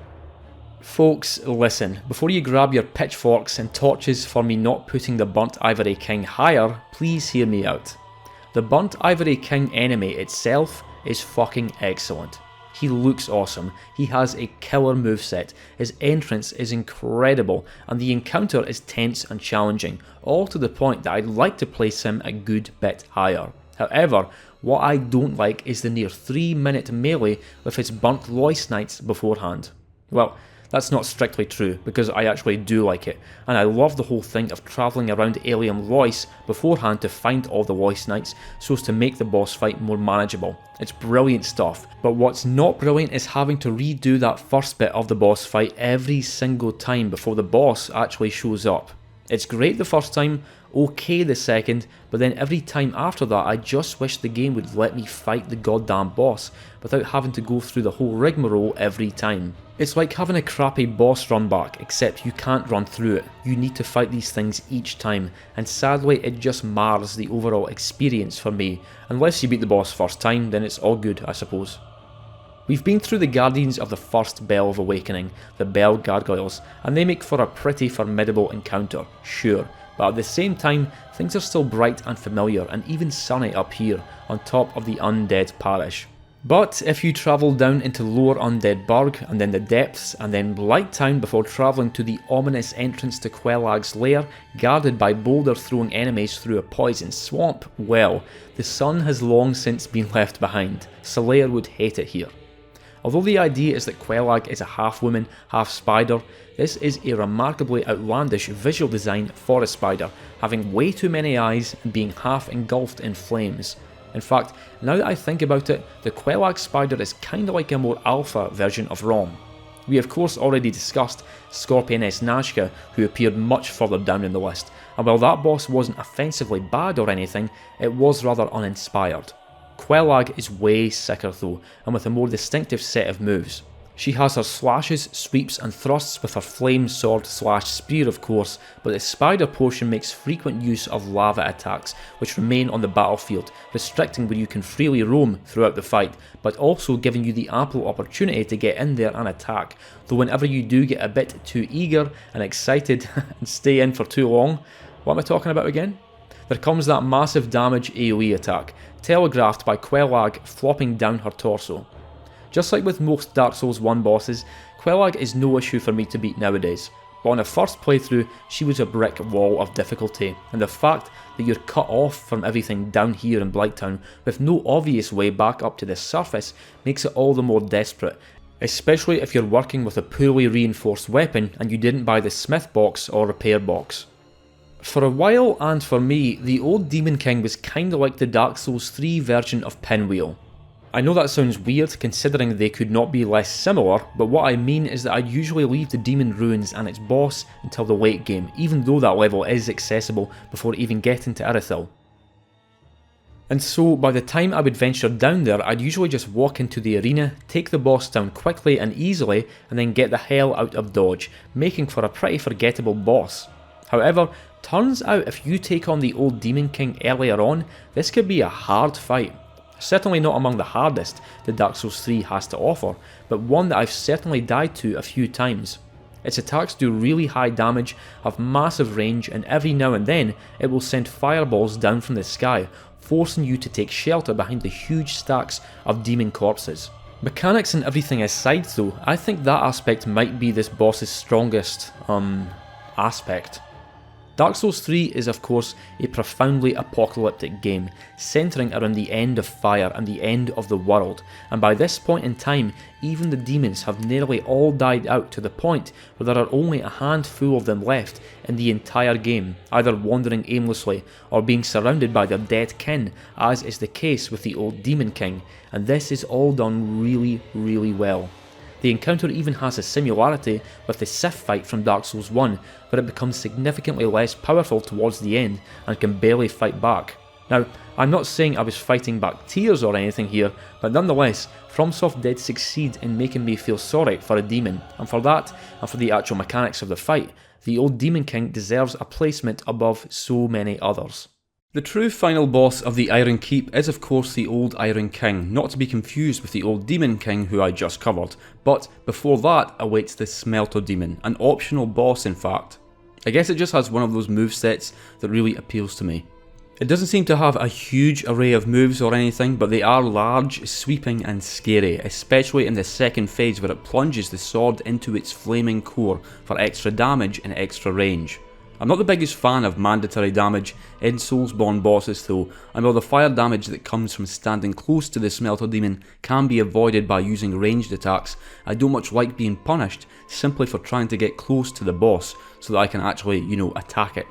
Folks, listen, before you grab your pitchforks and torches for me not putting the Burnt Ivory King higher, please hear me out. The Burnt Ivory King enemy itself is fucking excellent. He looks awesome, he has a killer moveset, his entrance is incredible, and the encounter is tense and challenging, all to the point that I'd like to place him a good bit higher. However, what I don't like is the near 3-minute melee with his burnt Lois Knights beforehand. Well, that's not strictly true, because I actually do like it, and I love the whole thing of travelling around Alien Lois beforehand to find all the Lois Knights so as to make the boss fight more manageable. It's brilliant stuff, but what's not brilliant is having to redo that first bit of the boss fight every single time before the boss actually shows up. It's great the first time, okay the second, but then every time after that I just wish the game would let me fight the goddamn boss without having to go through the whole rigmarole every time. It's like having a crappy boss run back, except you can't run through it. You need to fight these things each time, and sadly it just mars the overall experience for me. Unless you beat the boss first time, then it's all good, I suppose. We've been through the Guardians of the first Bell of Awakening, the Bell Gargoyles, and they make for a pretty formidable encounter, sure, but at the same time, things are still bright and familiar and even sunny up here, on top of the Undead Parish. But if you travel down into Lower Undead Burg, and then the Depths, and then Blighttown before travelling to the ominous entrance to Quellag's lair, guarded by boulder-throwing enemies through a poison swamp, well, the sun has long since been left behind. Solaire would hate it here. Although the idea is that Quellag is a half-woman, half-spider, this is a remarkably outlandish visual design for a spider, having way too many eyes and being half engulfed in flames. In fact, now that I think about it, the Quellag spider is kinda like a more alpha version of Rom. We of course already discussed Scorpioness Nazca, who appeared much further down in the list, and while that boss wasn't offensively bad or anything, it was rather uninspired. Quellag is way sicker though, and with a more distinctive set of moves. She has her slashes, sweeps and thrusts with her flame sword / spear of course, but the spider portion makes frequent use of lava attacks, which remain on the battlefield, restricting where you can freely roam throughout the fight, but also giving you the ample opportunity to get in there and attack, though whenever you do get a bit too eager and excited and stay in for too long, what am I talking about again? There comes that massive damage AoE attack, telegraphed by Quellag flopping down her torso. Just like with most Dark Souls 1 bosses, Quellag is no issue for me to beat nowadays, but on a first playthrough she was a brick wall of difficulty, and the fact that you're cut off from everything down here in Blighttown with no obvious way back up to the surface makes it all the more desperate, especially if you're working with a poorly reinforced weapon and you didn't buy the smith box or repair box. For a while, and for me, the old Demon King was kinda like the Dark Souls 3 version of Pinwheel. I know that sounds weird considering they could not be less similar, but what I mean is that I'd usually leave the Demon Ruins and its boss until the late game, even though that level is accessible before even getting to Irithyll. And so by the time I would venture down there, I'd usually just walk into the arena, take the boss down quickly and easily, and then get the hell out of dodge, making for a pretty forgettable boss. However, turns out if you take on the old Demon King earlier on, this could be a hard fight. Certainly not among the hardest that Dark Souls 3 has to offer, but one that I've certainly died to a few times. Its attacks do really high damage, have massive range, and every now and then it will send fireballs down from the sky, forcing you to take shelter behind the huge stacks of demon corpses. Mechanics and everything aside though, I think that aspect might be this boss's strongest, aspect. Dark Souls 3 is of course a profoundly apocalyptic game, centering around the end of fire and the end of the world, and by this point in time, even the demons have nearly all died out to the point where there are only a handful of them left in the entire game, either wandering aimlessly or being surrounded by their dead kin, as is the case with the old Demon King, and this is all done really well. The encounter even has a similarity with the Sith fight from Dark Souls 1, where it becomes significantly less powerful towards the end and can barely fight back. Now, I'm not saying I was fighting back tears or anything here, but nonetheless, FromSoft did succeed in making me feel sorry for a demon, and for that, and for the actual mechanics of the fight, the old Demon King deserves a placement above so many others. The true final boss of the Iron Keep is of course the old Iron King, not to be confused with the old Demon King who I just covered, but before that awaits the Smelter Demon, an optional boss in fact. I guess it just has one of those movesets that really appeals to me. It doesn't seem to have a huge array of moves or anything, but they are large, sweeping and scary, especially in the second phase where it plunges the sword into its flaming core for extra damage and extra range. I'm not the biggest fan of mandatory damage in Soulsborne bosses though, and while the fire damage that comes from standing close to the Smelter Demon can be avoided by using ranged attacks, I don't much like being punished simply for trying to get close to the boss so that I can actually, attack it.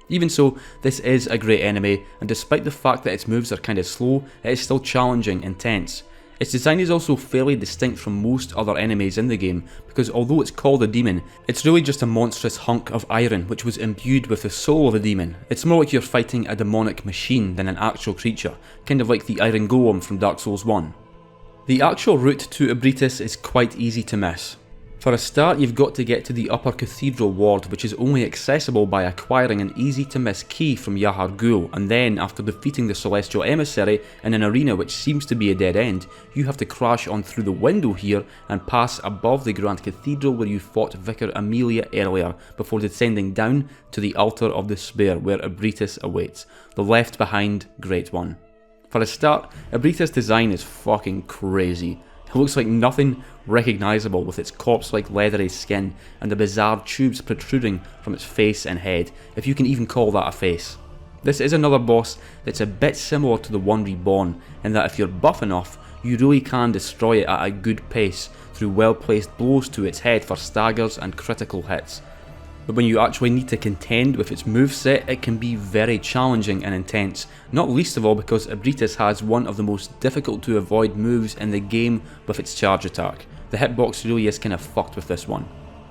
Even so, this is a great enemy, and despite the fact that its moves are kinda slow, it is still challenging and tense. Its design is also fairly distinct from most other enemies in the game, because although it's called a demon, it's really just a monstrous hunk of iron which was imbued with the soul of a demon. It's more like you're fighting a demonic machine than an actual creature, kind of like the Iron Golem from Dark Souls 1. The actual route to Ebritis is quite easy to miss. For a start, you've got to get to the upper cathedral ward, which is only accessible by acquiring an easy to miss key from Yahar Ghul, and then after defeating the celestial emissary in an arena which seems to be a dead end, you have to crash on through the window here and pass above the Grand Cathedral where you fought Vicar Amelia earlier, before descending down to the Altar of Despair where Ebritis awaits, the left behind Great One. For a start, Ebritis' design is fucking crazy. It looks like nothing recognisable with its corpse-like leathery skin and the bizarre tubes protruding from its face and head, if you can even call that a face. This is another boss that's a bit similar to the one Reborn, in that if you're buff enough, you really can destroy it at a good pace through well-placed blows to its head for staggers and critical hits. But when you actually need to contend with its moveset, it can be very challenging and intense, not least of all because Ebritis has one of the most difficult to avoid moves in the game with its charge attack. The hitbox really is kinda fucked with this one.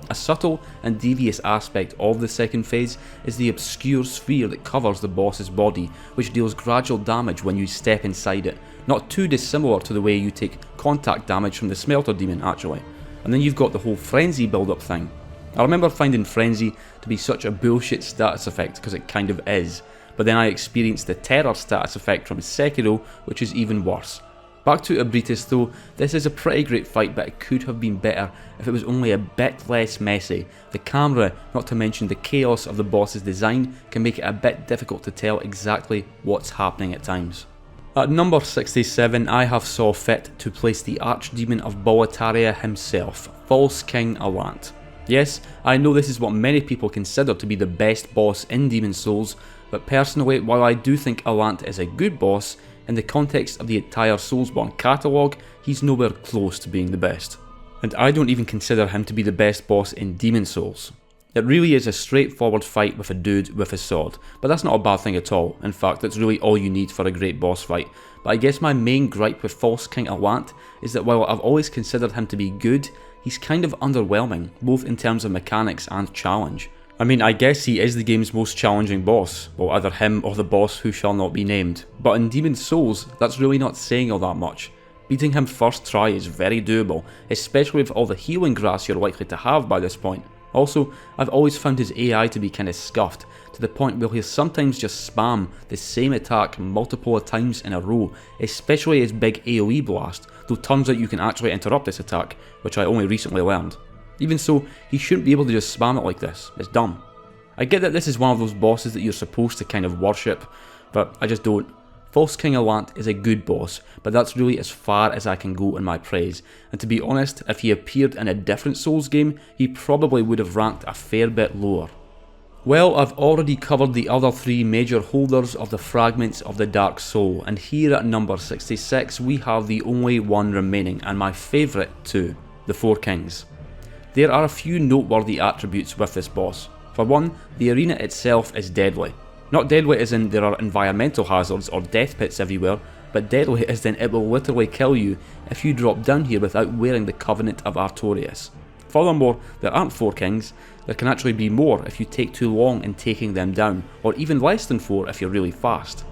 A subtle and devious aspect of the second phase is the obscure sphere that covers the boss's body, which deals gradual damage when you step inside it, not too dissimilar to the way you take contact damage from the Smelter Demon actually. And then you've got the whole frenzy build-up thing. I remember finding Frenzy to be such a bullshit status effect because it kind of is, but then I experienced the Terror status effect from Sekiro, which is even worse. Back to Ebritis though, this is a pretty great fight, but it could have been better if it was only a bit less messy. The camera, not to mention the chaos of the boss's design, can make it a bit difficult to tell exactly what's happening at times. At number 67, I have saw fit to place the Archdemon of Boletaria himself, False King Allant. Yes, I know this is what many people consider to be the best boss in Demon's Souls, but personally, while I do think Allant is a good boss, in the context of the entire Soulsborne catalogue, he's nowhere close to being the best. And I don't even consider him to be the best boss in Demon's Souls. It really is a straightforward fight with a dude with a sword, but that's not a bad thing at all. In fact, that's really all you need for a great boss fight. But I guess my main gripe with False King Allant is that while I've always considered him to be good, he's kind of underwhelming, both in terms of mechanics and challenge. I mean, I guess he is the game's most challenging boss, well either him or the boss who shall not be named, but in Demon's Souls, that's really not saying all that much. Beating him first try is very doable, especially with all the healing grass you're likely to have by this point. Also, I've always found his AI to be kinda scuffed, to the point where he'll sometimes just spam the same attack multiple times in a row, especially his big AoE blast, though turns out you can actually interrupt this attack, which I only recently learned. Even so, he shouldn't be able to just spam it like this, it's dumb. I get that this is one of those bosses that you're supposed to kind of worship, but I just don't. False King Allant is a good boss, but that's really as far as I can go in my praise, and to be honest, if he appeared in a different Souls game, he probably would have ranked a fair bit lower. Well, I've already covered the other 3 major holders of the fragments of the Dark Soul, and here at number 66 we have the only one remaining, and my favourite too, the Four Kings. There are a few noteworthy attributes with this boss. For one, the arena itself is deadly. Not deadly as in there are environmental hazards or death pits everywhere, but deadly as in it will literally kill you if you drop down here without wearing the Covenant of Artorias. Furthermore, there aren't 4 kings, there can actually be more if you take too long in taking them down, or even less than 4 if you're really fast.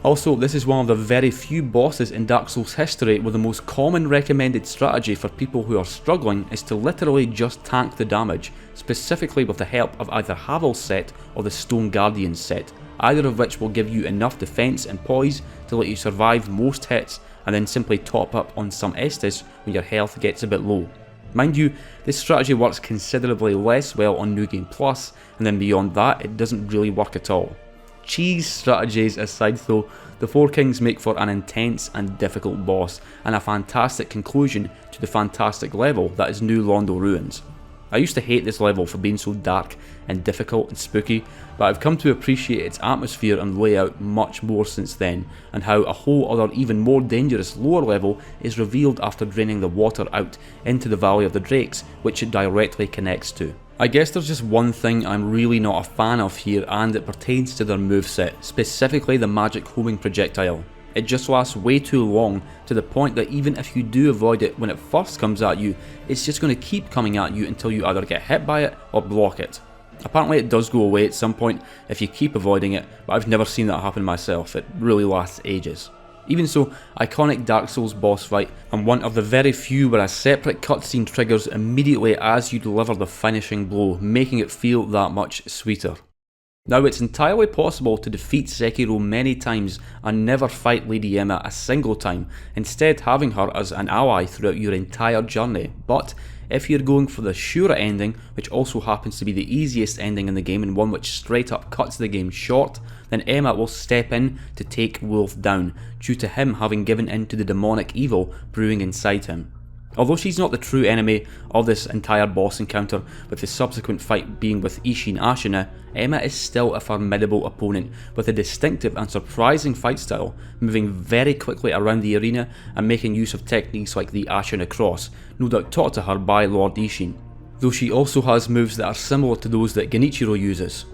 Also, this is one of the very few bosses in Dark Souls history where the most common recommended strategy for people who are struggling is to literally just tank the damage, specifically with the help of either Havel's set or the Stone Guardian's set, either of which will give you enough defense and poise to let you survive most hits and then simply top up on some Estus when your health gets a bit low. Mind you, this strategy works considerably less well on New Game Plus, and then beyond that it doesn't really work at all. Cheese strategies aside though, the Four Kings make for an intense and difficult boss, and a fantastic conclusion to the fantastic level that is New Londo Ruins. I used to hate this level for being so dark and difficult and spooky, but I've come to appreciate its atmosphere and layout much more since then, and how a whole other even more dangerous lower level is revealed after draining the water out into the Valley of the Drakes, which it directly connects to. I guess there's just one thing I'm really not a fan of here, and it pertains to their moveset, specifically the magic homing projectile. It just lasts way too long, to the point that even if you do avoid it when it first comes at you, it's just going to keep coming at you until you either get hit by it or block it. Apparently it does go away at some point if you keep avoiding it, but I've never seen that happen myself, it really lasts ages. Even so, iconic Dark Souls boss fight, and one of the very few where a separate cutscene triggers immediately as you deliver the finishing blow, making it feel that much sweeter. Now, it's entirely possible to defeat Sekiro many times and never fight Lady Emma a single time, instead having her as an ally throughout your entire journey, but if you're going for the surer ending, which also happens to be the easiest ending in the game and one which straight up cuts the game short, then Emma will step in to take Wolf down, due to him having given in to the demonic evil brewing inside him. Although she's not the true enemy of this entire boss encounter, with the subsequent fight being with Ishin Ashina, Emma is still a formidable opponent with a distinctive and surprising fight style, moving very quickly around the arena and making use of techniques like the Ashina Cross, no doubt taught to her by Lord Ishin, though she also has moves that are similar to those that Genichiro uses.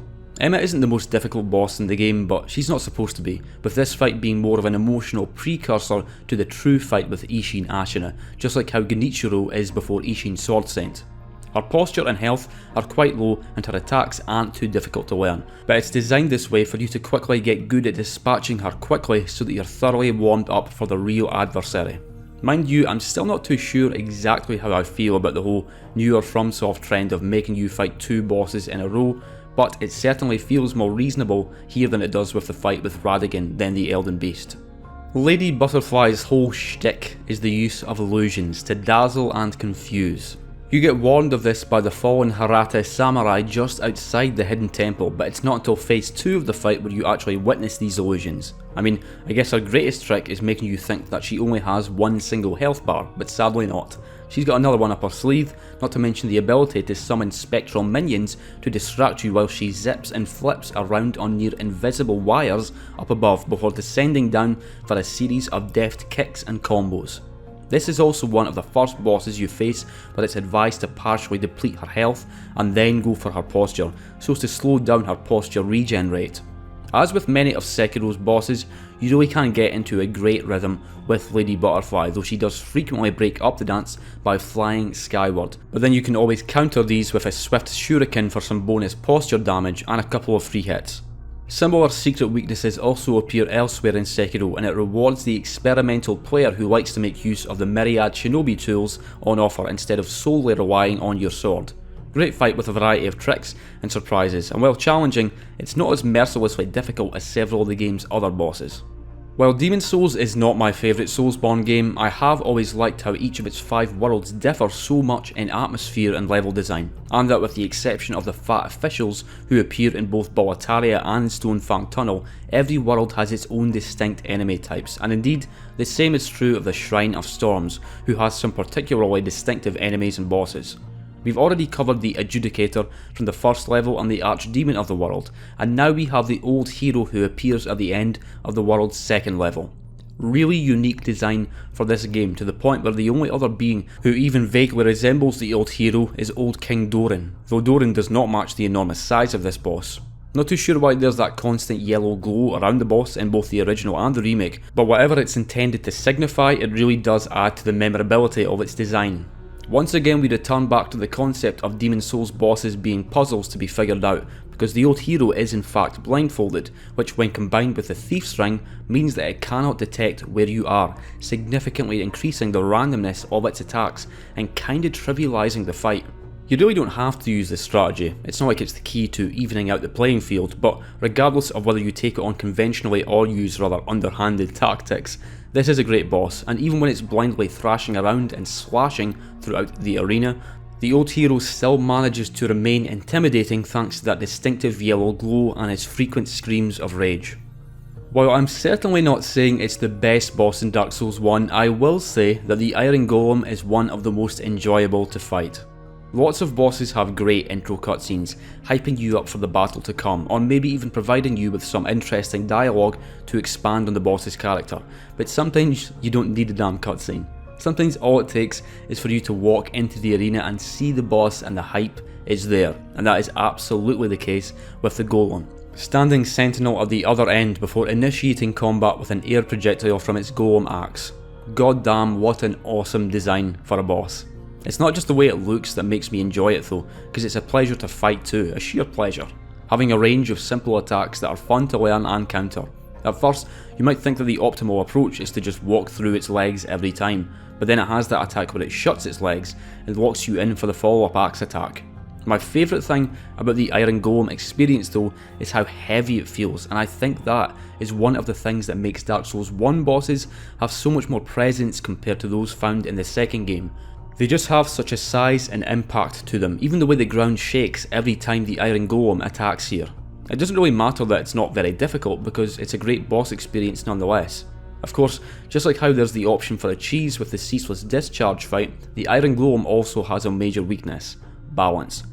Emma isn't the most difficult boss in the game, but she's not supposed to be, with this fight being more of an emotional precursor to the true fight with Ishin Ashina, just like how Genichiro is before Ishin Sword Scent. Her posture and health are quite low and her attacks aren't too difficult to learn, but it's designed this way for you to quickly get good at dispatching her quickly so that you're thoroughly warmed up for the real adversary. Mind you, I'm still not too sure exactly how I feel about the whole newer FromSoft trend of making you fight 2 bosses in a row, but it certainly feels more reasonable here than it does with the fight with Radagon than the Elden Beast. Lady Butterfly's whole shtick is the use of illusions to dazzle and confuse. You get warned of this by the fallen Harate samurai just outside the hidden temple, but it's not until phase 2 of the fight where you actually witness these illusions. I mean, I guess her greatest trick is making you think that she only has one single health bar, but sadly not. She's got another one up her sleeve, not to mention the ability to summon spectral minions to distract you while she zips and flips around on near invisible wires up above before descending down for a series of deft kicks and combos. This is also one of the first bosses you face, but it's advised to partially deplete her health and then go for her posture, so as to slow down her posture regen rate. As with many of Sekiro's bosses, you really can't get into a great rhythm with Lady Butterfly, though she does frequently break up the dance by flying skyward, but then you can always counter these with a swift shuriken for some bonus posture damage and a couple of free hits. Similar secret weaknesses also appear elsewhere in Sekiro, and it rewards the experimental player who likes to make use of the myriad shinobi tools on offer instead of solely relying on your sword. Great fight with a variety of tricks and surprises, and while challenging, it's not as mercilessly difficult as several of the game's other bosses. While Demon's Souls is not my favourite Soulsborne game, I have always liked how each of its 5 worlds differ so much in atmosphere and level design, and that with the exception of the fat officials who appear in both Boletaria and Stonefang Tunnel, every world has its own distinct enemy types, and indeed, the same is true of the Shrine of Storms, who has some particularly distinctive enemies and bosses. We've already covered the Adjudicator from the first level and the Archdemon of the world, and now we have the old hero who appears at the end of the world's second level. Really unique design for this game, to the point where the only other being who even vaguely resembles the old hero is Old King Doran, though Doran does not match the enormous size of this boss. Not too sure why there's that constant yellow glow around the boss in both the original and the remake, but whatever it's intended to signify, it really does add to the memorability of its design. Once again we return back to the concept of Demon's Souls bosses being puzzles to be figured out, because the old hero is in fact blindfolded, which when combined with the Thief's Ring means that it cannot detect where you are, significantly increasing the randomness of its attacks and kinda trivialising the fight. You really don't have to use this strategy, it's not like it's the key to evening out the playing field, but regardless of whether you take it on conventionally or use rather underhanded tactics, this is a great boss, and even when it's blindly thrashing around and slashing throughout the arena, the old hero still manages to remain intimidating thanks to that distinctive yellow glow and his frequent screams of rage. While I'm certainly not saying it's the best boss in Dark Souls 1, I will say that the Iron Golem is one of the most enjoyable to fight. Lots of bosses have great intro cutscenes, hyping you up for the battle to come, or maybe even providing you with some interesting dialogue to expand on the boss's character, but sometimes you don't need a damn cutscene. Sometimes all it takes is for you to walk into the arena and see the boss and the hype is there, and that is absolutely the case with the Golem, standing sentinel at the other end before initiating combat with an air projectile from its Golem axe. God damn, what an awesome design for a boss. It's not just the way it looks that makes me enjoy it though, because it's a pleasure to fight too, a sheer pleasure. Having a range of simple attacks that are fun to learn and counter. At first, you might think that the optimal approach is to just walk through its legs every time, but then it has that attack where it shuts its legs and locks you in for the follow-up axe attack. My favourite thing about the Iron Golem experience though is how heavy it feels, and I think that is one of the things that makes Dark Souls 1 bosses have so much more presence compared to those found in the second game. They just have such a size and impact to them, even the way the ground shakes every time the Iron Golem attacks here. It doesn't really matter that it's not very difficult because it's a great boss experience nonetheless. Of course, just like how there's the option for a cheese with the Ceaseless Discharge fight, the Iron Golem also has a major weakness: balance.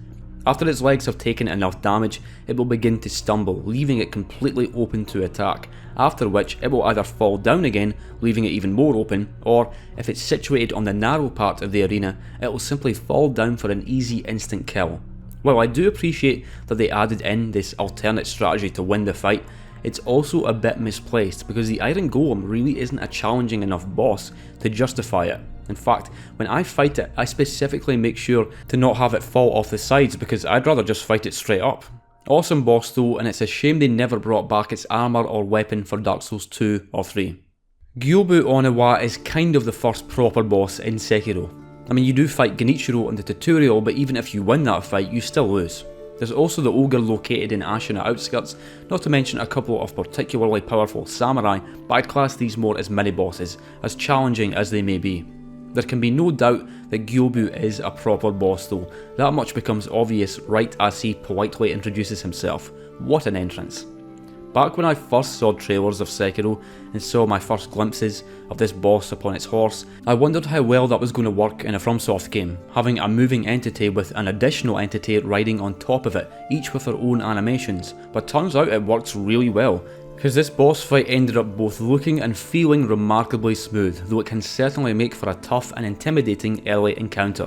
After its legs have taken enough damage, it will begin to stumble, leaving it completely open to attack, after which it will either fall down again, leaving it even more open, or if it's situated on the narrow part of the arena, it will simply fall down for an easy instant kill. While I do appreciate that they added in this alternate strategy to win the fight, it's also a bit misplaced because the Iron Golem really isn't a challenging enough boss to justify it. In fact, when I fight it, I specifically make sure to not have it fall off the sides because I'd rather just fight it straight up. Awesome boss though, and it's a shame they never brought back its armour or weapon for Dark Souls 2 or 3. Gyobu Oniwa is kind of the first proper boss in Sekiro. I mean, you do fight Genichiro in the tutorial, but even if you win that fight, you still lose. There's also the ogre located in Ashina outskirts, not to mention a couple of particularly powerful samurai, but I'd class these more as mini-bosses, as challenging as they may be. There can be no doubt that Gyobu is a proper boss though, that much becomes obvious right as he politely introduces himself. What an entrance. Back when I first saw trailers of Sekiro and saw my first glimpses of this boss upon its horse, I wondered how well that was going to work in a FromSoft game, having a moving entity with an additional entity riding on top of it, each with their own animations, but turns out it works really well, because this boss fight ended up both looking and feeling remarkably smooth, though it can certainly make for a tough and intimidating early encounter.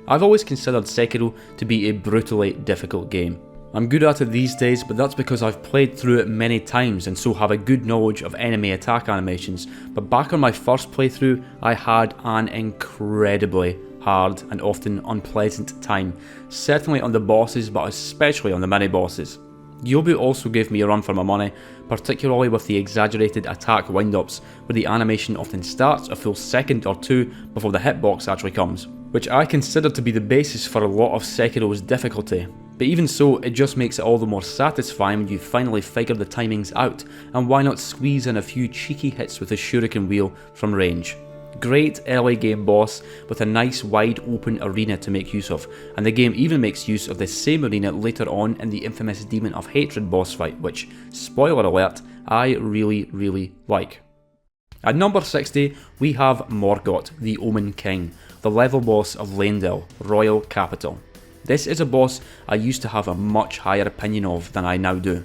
I've always considered Sekiro to be a brutally difficult game. I'm good at it these days, but that's because I've played through it many times and so have a good knowledge of enemy attack animations, but back on my first playthrough, I had an incredibly hard and often unpleasant time, certainly on the bosses but especially on the mini-bosses. Gyobu also gave me a run for my money, particularly with the exaggerated attack wind-ups, where the animation often starts a full second or two before the hitbox actually comes. which I consider to be the basis for a lot of Sekiro's difficulty. But even so, it just makes it all the more satisfying when you finally figure the timings out, and why not squeeze in a few cheeky hits with the shuriken wheel from range. Great early game boss with a nice wide open arena to make use of, and the game even makes use of the same arena later on in the infamous Demon of Hatred boss fight, which, spoiler alert, I really like. At number 60 we have Morgott, the Omen King, the level boss of Leyndell, Royal Capital. This is a boss I used to have a much higher opinion of than I now do.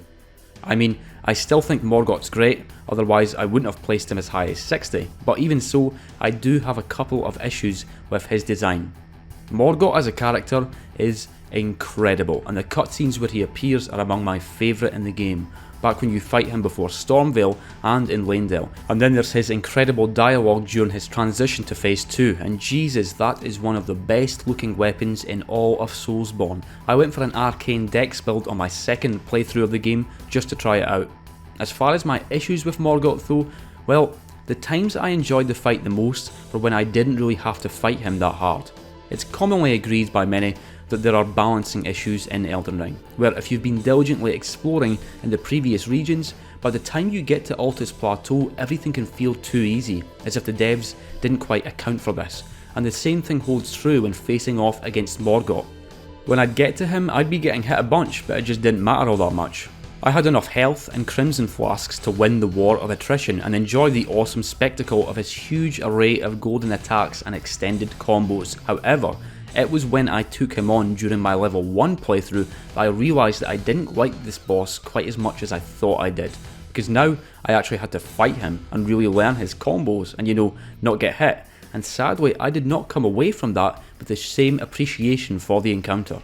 I mean, I still think Morgott's great, otherwise I wouldn't have placed him as high as 60, but even so, I do have a couple of issues with his design. Morgott as a character is incredible, and the cutscenes where he appears are among my favourite in the game, back when you fight him before Stormveil and in Leyndell. And then there's his incredible dialogue during his transition to phase 2, and Jesus, that is one of the best looking weapons in all of Soulsborne. I went for an arcane dex build on my second playthrough of the game just to try it out. As far as my issues with Morgott though, well, the times I enjoyed the fight the most were when I didn't really have to fight him that hard. It's commonly agreed by many that there are balancing issues in Elden Ring, where if you've been diligently exploring in the previous regions, by the time you get to Altus Plateau everything can feel too easy, as if the devs didn't quite account for this, and the same thing holds true when facing off against Morgott. When I'd get to him I'd be getting hit a bunch, but it just didn't matter all that much. I had enough health and crimson flasks to win the war of attrition and enjoy the awesome spectacle of his huge array of golden attacks and extended combos. However, it was when I took him on during my level 1 playthrough that I realised that I didn't like this boss quite as much as I thought I did, because now I actually had to fight him and really learn his combos and not get hit, and sadly I did not come away from that with the same appreciation for the encounter.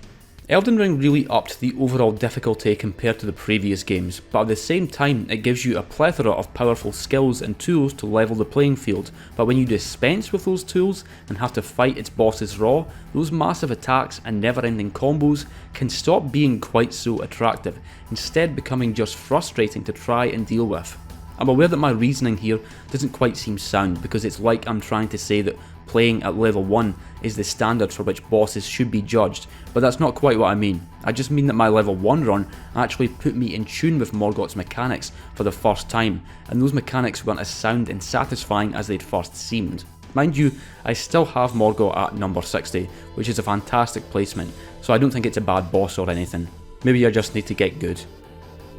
Elden Ring really upped the overall difficulty compared to the previous games, but at the same time it gives you a plethora of powerful skills and tools to level the playing field, but when you dispense with those tools and have to fight its bosses raw, those massive attacks and never-ending combos can stop being quite so attractive, instead becoming just frustrating to try and deal with. I'm aware that my reasoning here doesn't quite seem sound, because it's like I'm trying to say that playing at level 1 is the standard for which bosses should be judged, but that's not quite what I mean. I just mean that my level 1 run actually put me in tune with Morgott's mechanics for the first time, and those mechanics weren't as sound and satisfying as they'd first seemed. Mind you, I still have Morgott at number 60, which is a fantastic placement, so I don't think it's a bad boss or anything. Maybe I just need to get good.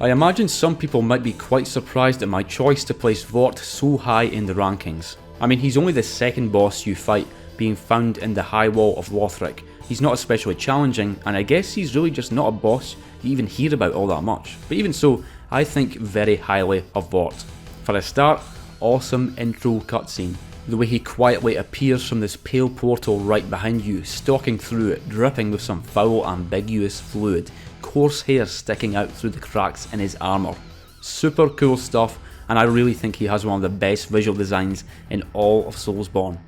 I imagine some people might be quite surprised at my choice to place Vort so high in the rankings. I mean, he's only the second boss you fight, being found in the High Wall of Lothric. He's not especially challenging, and I guess he's really just not a boss you even hear about all that much. But even so, I think very highly of Vort. For a start, awesome intro cutscene. The way he quietly appears from this pale portal right behind you, stalking through it, dripping with some foul ambiguous fluid, coarse hair sticking out through the cracks in his armour. Super cool stuff, and I really think he has one of the best visual designs in all of Soulsborne.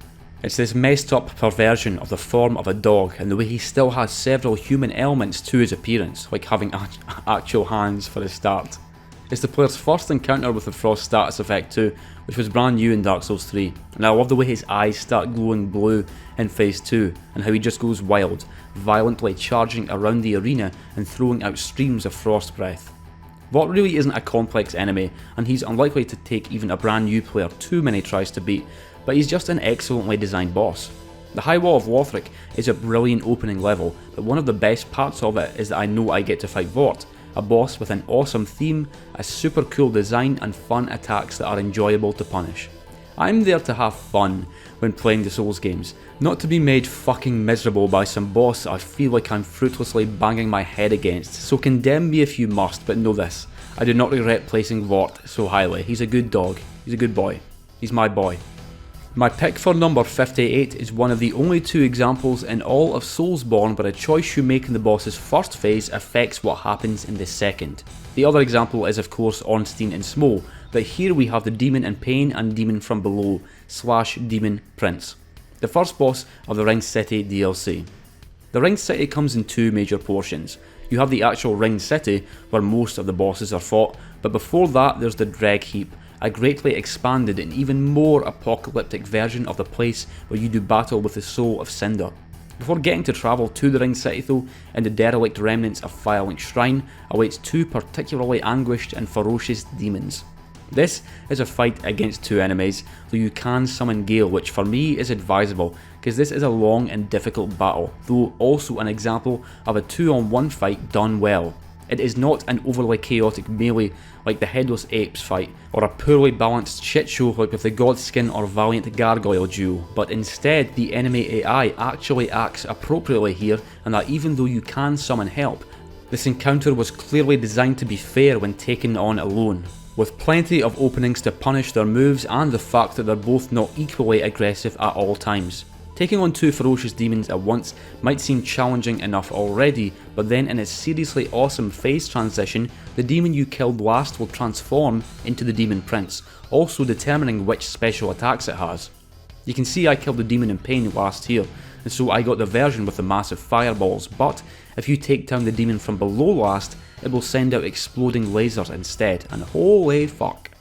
It's this messed up perversion of the form of a dog, and the way he still has several human elements to his appearance, like having actual hands for a start. It's the player's first encounter with the Frost status effect too, which was brand new in Dark Souls 3, and I love the way his eyes start glowing blue in phase 2, and how he just goes wild, violently charging around the arena and throwing out streams of frost breath. Vort really isn't a complex enemy, and he's unlikely to take even a brand new player too many tries to beat, but he's just an excellently designed boss. The High Wall of Lothric is a brilliant opening level, but one of the best parts of it is that I know I get to fight Vort, a boss with an awesome theme, a super cool design and fun attacks that are enjoyable to punish. I'm there to have fun when playing the Souls games, not to be made fucking miserable by some boss I feel like I'm fruitlessly banging my head against, so condemn me if you must, but know this, I do not regret placing Vort so highly. He's a good dog, he's a good boy, he's my boy. My pick for number 58 is one of the only two examples in all of Soulsborne where a choice you make in the boss's first phase affects what happens in the second. The other example is of course Ornstein and Smough, but here we have the Demon in Pain and Demon from Below / Demon Prince, the first boss of the Ringed City DLC. The Ringed City comes in two major portions. You have the actual Ringed City where most of the bosses are fought, but before that there's the Dreg Heap, a greatly expanded and even more apocalyptic version of the place where you do battle with the Soul of Cinder. Before getting to travel to the Ring City though, in the derelict remnants of Firelink Shrine awaits two particularly anguished and ferocious demons. This is a fight against two enemies, though you can summon Gale, which for me is advisable, because this is a long and difficult battle, though also an example of a 2-on-1 fight done well. It is not an overly chaotic melee like the Headless Apes fight, or a poorly balanced shitshow like with the Godskin or Valiant Gargoyle duo, but instead the enemy AI actually acts appropriately here, and that even though you can summon help, this encounter was clearly designed to be fair when taken on alone, with plenty of openings to punish their moves and the fact that they're both not equally aggressive at all times. Taking on two ferocious demons at once might seem challenging enough already, but then in its seriously awesome phase transition, the demon you killed last will transform into the Demon Prince, also determining which special attacks it has. You can see I killed the demon in pain last here, and so I got the version with the massive fireballs, but if you take down the demon from below last, it will send out exploding lasers instead, and holy fuck,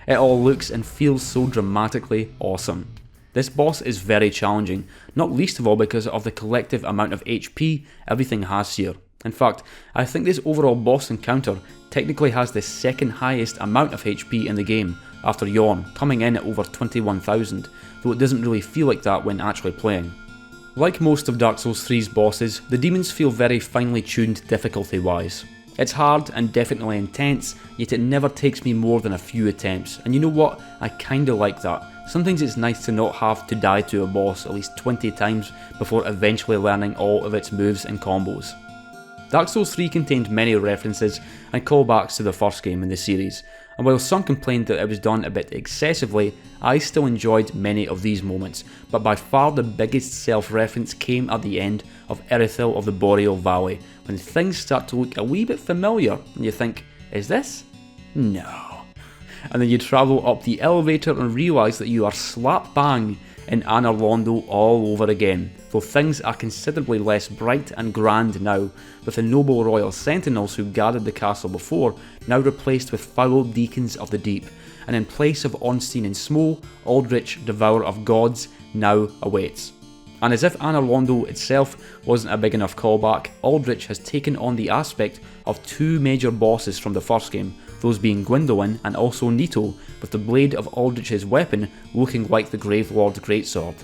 it all looks and feels so dramatically awesome. This boss is very challenging, not least of all because of the collective amount of HP everything has here. In fact, I think this overall boss encounter technically has the second highest amount of HP in the game, after Yawn, coming in at over 21,000, though it doesn't really feel like that when actually playing. Like most of Dark Souls 3's bosses, the demons feel very finely tuned difficulty wise. It's hard and definitely intense, yet it never takes me more than a few attempts, and you know what, I kinda like that. Sometimes it's nice to not have to die to a boss at least 20 times before eventually learning all of its moves and combos. Dark Souls 3 contained many references and callbacks to the first game in the series, and while some complained that it was done a bit excessively, I still enjoyed many of these moments, but by far the biggest self-reference came at the end of Irithil of the Boreal Valley, when things start to look a wee bit familiar, and you think, is this? No. And then you travel up the elevator and realise that you are slap bang in Anor Londo all over again, though things are considerably less bright and grand now, with the noble royal sentinels who guarded the castle before now replaced with foul deacons of the deep, and in place of Ornstein and Smo, Aldrich, Devourer of Gods, now awaits. And as if Anor Londo itself wasn't a big enough callback, Aldrich has taken on the aspect of two major bosses from the first game, those being Gwyndolin and also Nito, with the blade of Aldrich's weapon looking like the Gravelord Greatsword.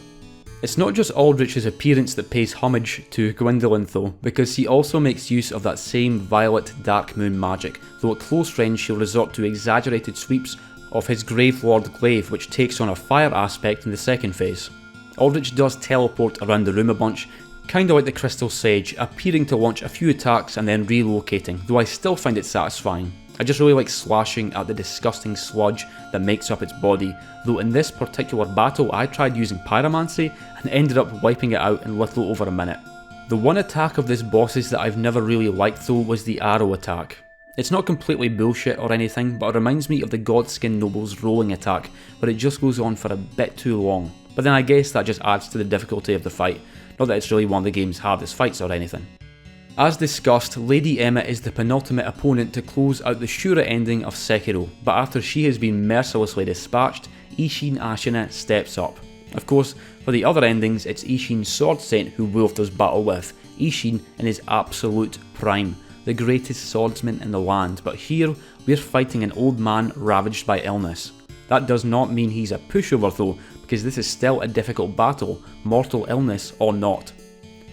It's not just Aldrich's appearance that pays homage to Gwyndolin though, because he also makes use of that same violet dark moon magic, though at close range he'll resort to exaggerated sweeps of his Gravelord glaive, which takes on a fire aspect in the second phase. Aldrich does teleport around the room a bunch, kinda like the Crystal Sage, appearing to launch a few attacks and then relocating, though I still find it satisfying. I just really like slashing at the disgusting sludge that makes up its body, though in this particular battle I tried using Pyromancy and ended up wiping it out in little over a minute. The one attack of this boss's that I've never really liked though was the arrow attack. It's not completely bullshit or anything, but it reminds me of the Godskin Noble's rolling attack, where it just goes on for a bit too long. But then I guess that just adds to the difficulty of the fight, not that it's really one of the game's hardest fights or anything. As discussed, Lady Emma is the penultimate opponent to close out the Shura ending of Sekiro, but after she has been mercilessly dispatched, Isshin Ashina steps up. Of course, for the other endings, it's Isshin's sword saint who Wolf does battle with, Isshin in his absolute prime, the greatest swordsman in the land, but here we're fighting an old man ravaged by illness. That does not mean he's a pushover though, because this is still a difficult battle, mortal illness or not.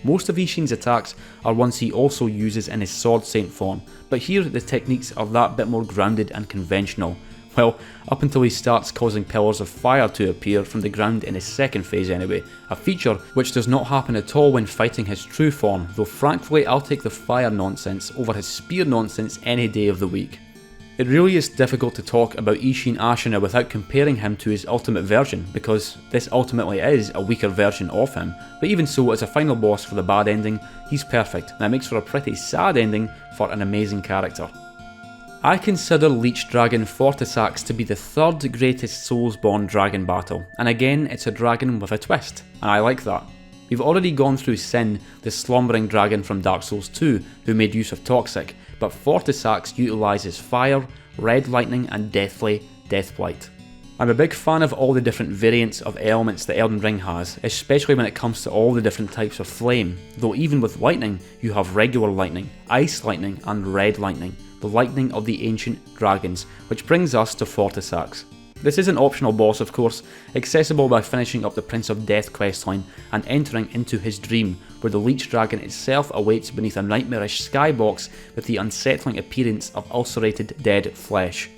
Most of Isshin's attacks are ones he also uses in his Sword Saint form, but here the techniques are that bit more grounded and conventional. Well, up until he starts causing pillars of fire to appear from the ground in his second phase anyway, a feature which does not happen at all when fighting his true form, though frankly I'll take the fire nonsense over his spear nonsense any day of the week. It really is difficult to talk about Isshin Ashina without comparing him to his ultimate version, because this ultimately is a weaker version of him, but even so, as a final boss for the bad ending, he's perfect, and it makes for a pretty sad ending for an amazing character. I consider Leech Dragon Fortisax to be the third greatest Soulsborne dragon battle, and again it's a dragon with a twist, and I like that. We've already gone through Sin, the slumbering dragon from Dark Souls 2, who made use of Toxic, but Fortisax utilises fire, red lightning and deathly Deathblight. I'm a big fan of all the different variants of elements that Elden Ring has, especially when it comes to all the different types of flame, though even with lightning, you have regular lightning, ice lightning and red lightning, the lightning of the ancient dragons, which brings us to Fortisax. This is an optional boss of course, accessible by finishing up the Prince of Death questline and entering into his dream, where the Leech Dragon itself awaits beneath a nightmarish skybox with the unsettling appearance of ulcerated dead flesh.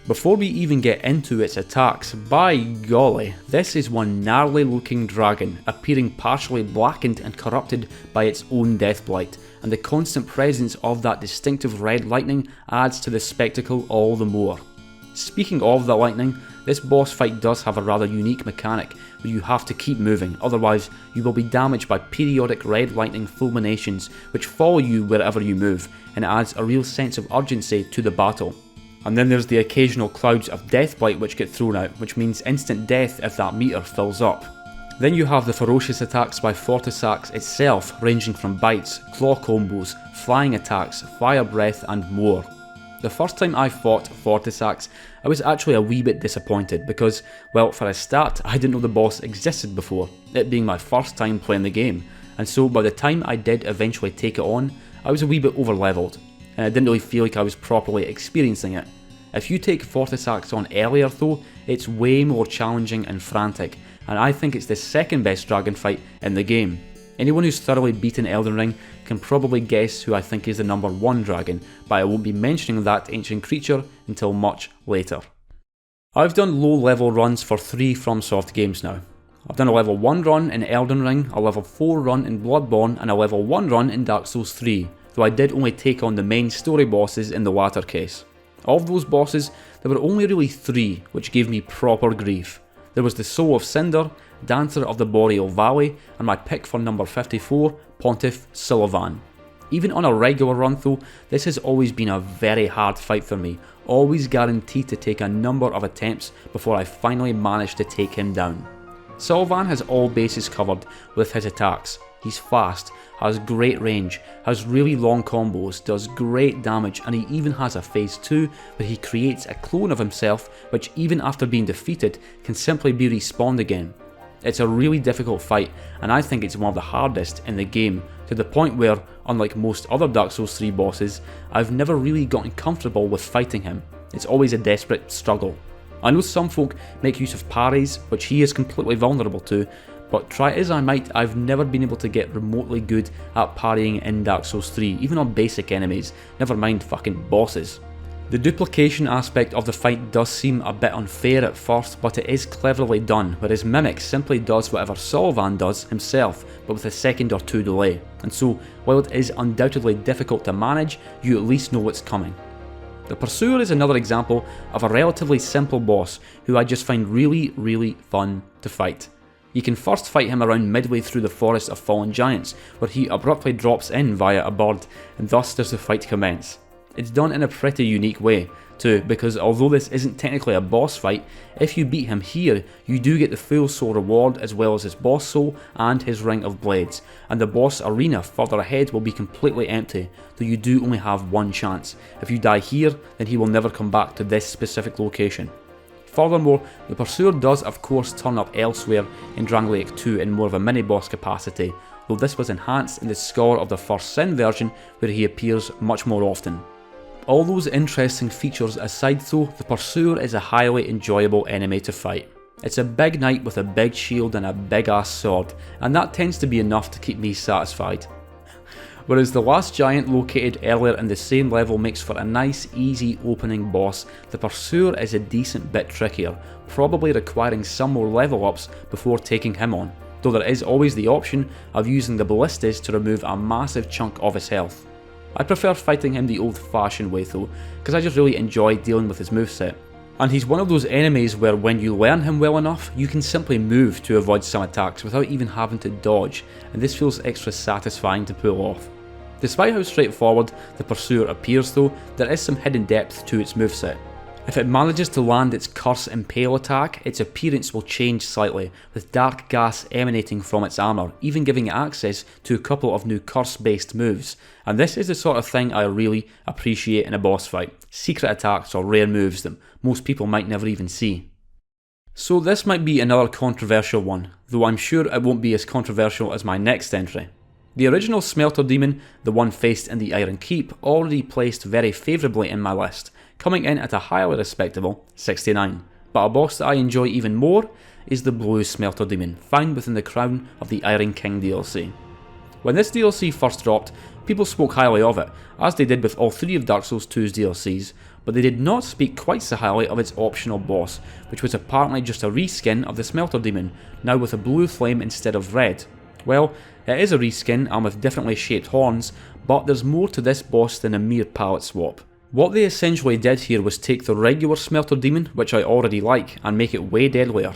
Before we even get into its attacks, by golly, this is one gnarly looking dragon, appearing partially blackened and corrupted by its own deathblight, and the constant presence of that distinctive red lightning adds to the spectacle all the more. Speaking of the lightning, this boss fight does have a rather unique mechanic where you have to keep moving, otherwise you will be damaged by periodic red lightning fulminations which follow you wherever you move, and it adds a real sense of urgency to the battle. And then there's the occasional clouds of deathblight which get thrown out, which means instant death if that meter fills up. Then you have the ferocious attacks by Fortisax itself, ranging from bites, claw combos, flying attacks, fire breath and more. The first time I fought Fortisax, I was actually a wee bit disappointed because, well, for a start, I didn't know the boss existed before, it being my first time playing the game, and so by the time I did eventually take it on, I was a wee bit over leveled, and I didn't really feel like I was properly experiencing it. If you take Fortisax on earlier though, it's way more challenging and frantic, and I think it's the second best dragon fight in the game. Anyone who's thoroughly beaten Elden Ring can probably guess who I think is the number 1 dragon, but I won't be mentioning that ancient creature until much later. I've done low level runs for 3 FromSoft games now. I've done a level 1 run in Elden Ring, a level 4 run in Bloodborne and a level 1 run in Dark Souls 3, though I did only take on the main story bosses in the latter case. Of those bosses, there were only really 3 which gave me proper grief. There was the Soul of Cinder, Dancer of the Boreal Valley, and my pick for number 54, Pontiff Sulyvahn. Even on a regular run though, this has always been a very hard fight for me, always guaranteed to take a number of attempts before I finally managed to take him down. Sulyvahn has all bases covered with his attacks. He's fast, has great range, has really long combos, does great damage, and he even has a phase 2 where he creates a clone of himself which even after being defeated can simply be respawned again. It's a really difficult fight, and I think it's one of the hardest in the game, to the point where, unlike most other Dark Souls 3 bosses, I've never really gotten comfortable with fighting him. It's always a desperate struggle. I know some folk make use of parries, which he is completely vulnerable to, but try as I might, I've never been able to get remotely good at parrying in Dark Souls 3, even on basic enemies, never mind fucking bosses. The duplication aspect of the fight does seem a bit unfair at first, but it is cleverly done, where his mimic simply does whatever Sulyvahn does himself, but with a second or 2 delay, and so while it is undoubtedly difficult to manage, you at least know what's coming. The Pursuer is another example of a relatively simple boss who I just find really fun to fight. You can first fight him around midway through the Forest of Fallen Giants, where he abruptly drops in via a bird, and thus does the fight commence. It's done in a pretty unique way too, because although this isn't technically a boss fight, if you beat him here, you do get the full soul reward as well as his boss soul and his ring of blades, and the boss arena further ahead will be completely empty, though you do only have one chance. If you die here, then he will never come back to this specific location. Furthermore, the Pursuer does of course turn up elsewhere in Drangleic 2 in more of a mini-boss capacity, though this was enhanced in the Score of the First Sin version where he appears much more often. All those interesting features aside though, the Pursuer is a highly enjoyable enemy to fight. It's a big knight with a big shield and a big ass sword, and that tends to be enough to keep me satisfied. Whereas the last giant located earlier in the same level makes for a nice easy opening boss, the Pursuer is a decent bit trickier, probably requiring some more level ups before taking him on, though there is always the option of using the ballistas to remove a massive chunk of his health. I prefer fighting him the old fashioned way though, because I just really enjoy dealing with his moveset. And he's one of those enemies where when you learn him well enough, you can simply move to avoid some attacks without even having to dodge, and this feels extra satisfying to pull off. Despite how straightforward the Pursuer appears though, there is some hidden depth to its moveset. If it manages to land its Curse Impale attack, its appearance will change slightly, with dark gas emanating from its armour, even giving it access to a couple of new curse based moves, and this is the sort of thing I really appreciate in a boss fight, secret attacks or rare moves that most people might never even see. So this might be another controversial one, though I'm sure it won't be as controversial as my next entry. The original Smelter Demon, the one faced in the Iron Keep, already placed very favourably in my list, coming in at a highly respectable 69. But a boss that I enjoy even more is the Blue Smelter Demon, found within the Crown of the Iron King DLC. When this DLC first dropped, people spoke highly of it, as they did with all three of Dark Souls 2's DLCs, but they did not speak quite so highly of its optional boss, which was apparently just a reskin of the Smelter Demon, now with a blue flame instead of red. Well, it is a reskin and with differently shaped horns, but there's more to this boss than a mere palette swap. What they essentially did here was take the regular Smelter Demon, which I already like, and make it way deadlier.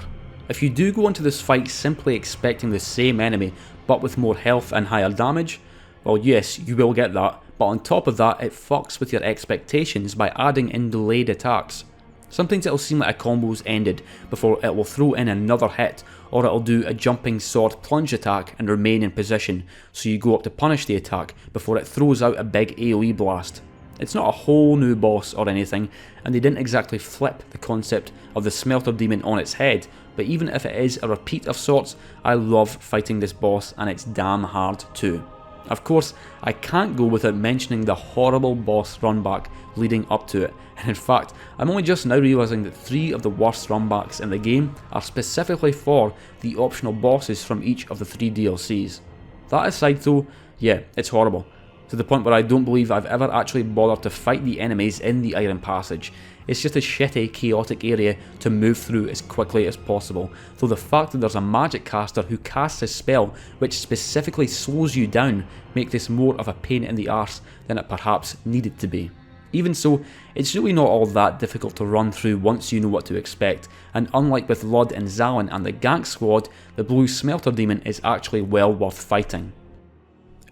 If you do go into this fight simply expecting the same enemy, but with more health and higher damage, well yes, you will get that, but on top of that, it fucks with your expectations by adding in delayed attacks. Sometimes it'll seem like a combo's ended before it will throw in another hit, or it'll do a jumping sword plunge attack and remain in position, so you go up to punish the attack before it throws out a big AoE blast. It's not a whole new boss or anything, and they didn't exactly flip the concept of the Smelter Demon on its head, but even if it is a repeat of sorts, I love fighting this boss and it's damn hard too. Of course, I can't go without mentioning the horrible boss runback leading up to it, and in fact, I'm only just now realising that 3 of the worst runbacks in the game are specifically for the optional bosses from each of the 3 DLCs. That aside though, yeah, it's horrible, to the point where I don't believe I've ever actually bothered to fight the enemies in the Iron Passage. It's just a shitty, chaotic area to move through as quickly as possible, though the fact that there's a magic caster who casts a spell which specifically slows you down make this more of a pain in the arse than it perhaps needed to be. Even so, it's really not all that difficult to run through once you know what to expect, and unlike with Lud and Zalin and the Gank squad, the Blue Smelter Demon is actually well worth fighting.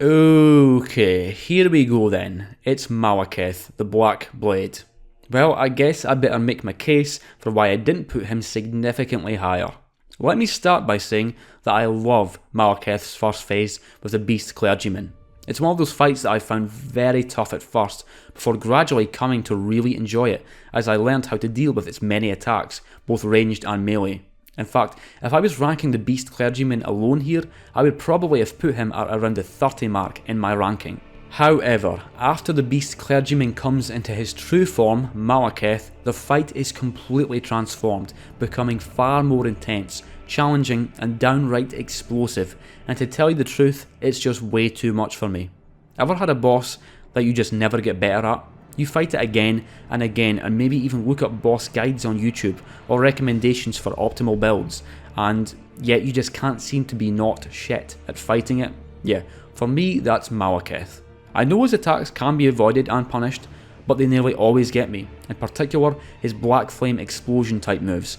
Okay, here we go then. It's Malekith, the Black Blade. Well, I guess I better make my case for why I didn't put him significantly higher. Let me start by saying that I love Malekith's first phase with the Beast Clergyman. It's one of those fights that I found very tough at first, before gradually coming to really enjoy it, as I learned how to deal with its many attacks, both ranged and melee. In fact, if I was ranking the Beast Clergyman alone here, I would probably have put him at around the 30 mark in my ranking. However, after the Beast Clergyman comes into his true form, Malekith, the fight is completely transformed, becoming far more intense, challenging and downright explosive, and to tell you the truth, it's just way too much for me. Ever had a boss that you just never get better at? You fight it again and again, and maybe even look up boss guides on YouTube or recommendations for optimal builds, and yet you just can't seem to be not shit at fighting it? Yeah, for me that's Malekith. I know his attacks can be avoided and punished, but they nearly always get me, in particular his Black Flame explosion type moves,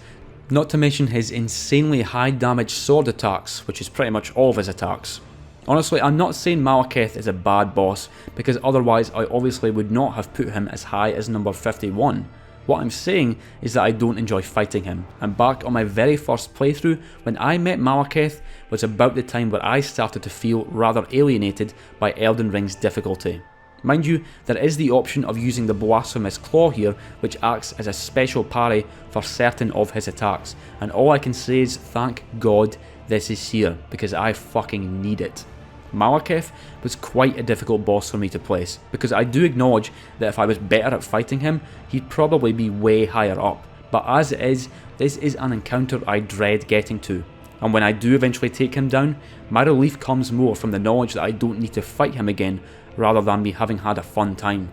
not to mention his insanely high damage sword attacks, which is pretty much all of his attacks. Honestly, I'm not saying Malekith is a bad boss, because otherwise I obviously would not have put him as high as number 51. What I'm saying is that I don't enjoy fighting him, and back on my very first playthrough, when I met Malekith, was about the time where I started to feel rather alienated by Elden Ring's difficulty. Mind you, there is the option of using the Blasphemous Claw here, which acts as a special parry for certain of his attacks, and all I can say is thank God this is here, because I fucking need it. Malekith was quite a difficult boss for me to place, because I do acknowledge that if I was better at fighting him, he'd probably be way higher up, but as it is, this is an encounter I dread getting to, and when I do eventually take him down, my relief comes more from the knowledge that I don't need to fight him again, rather than me having had a fun time.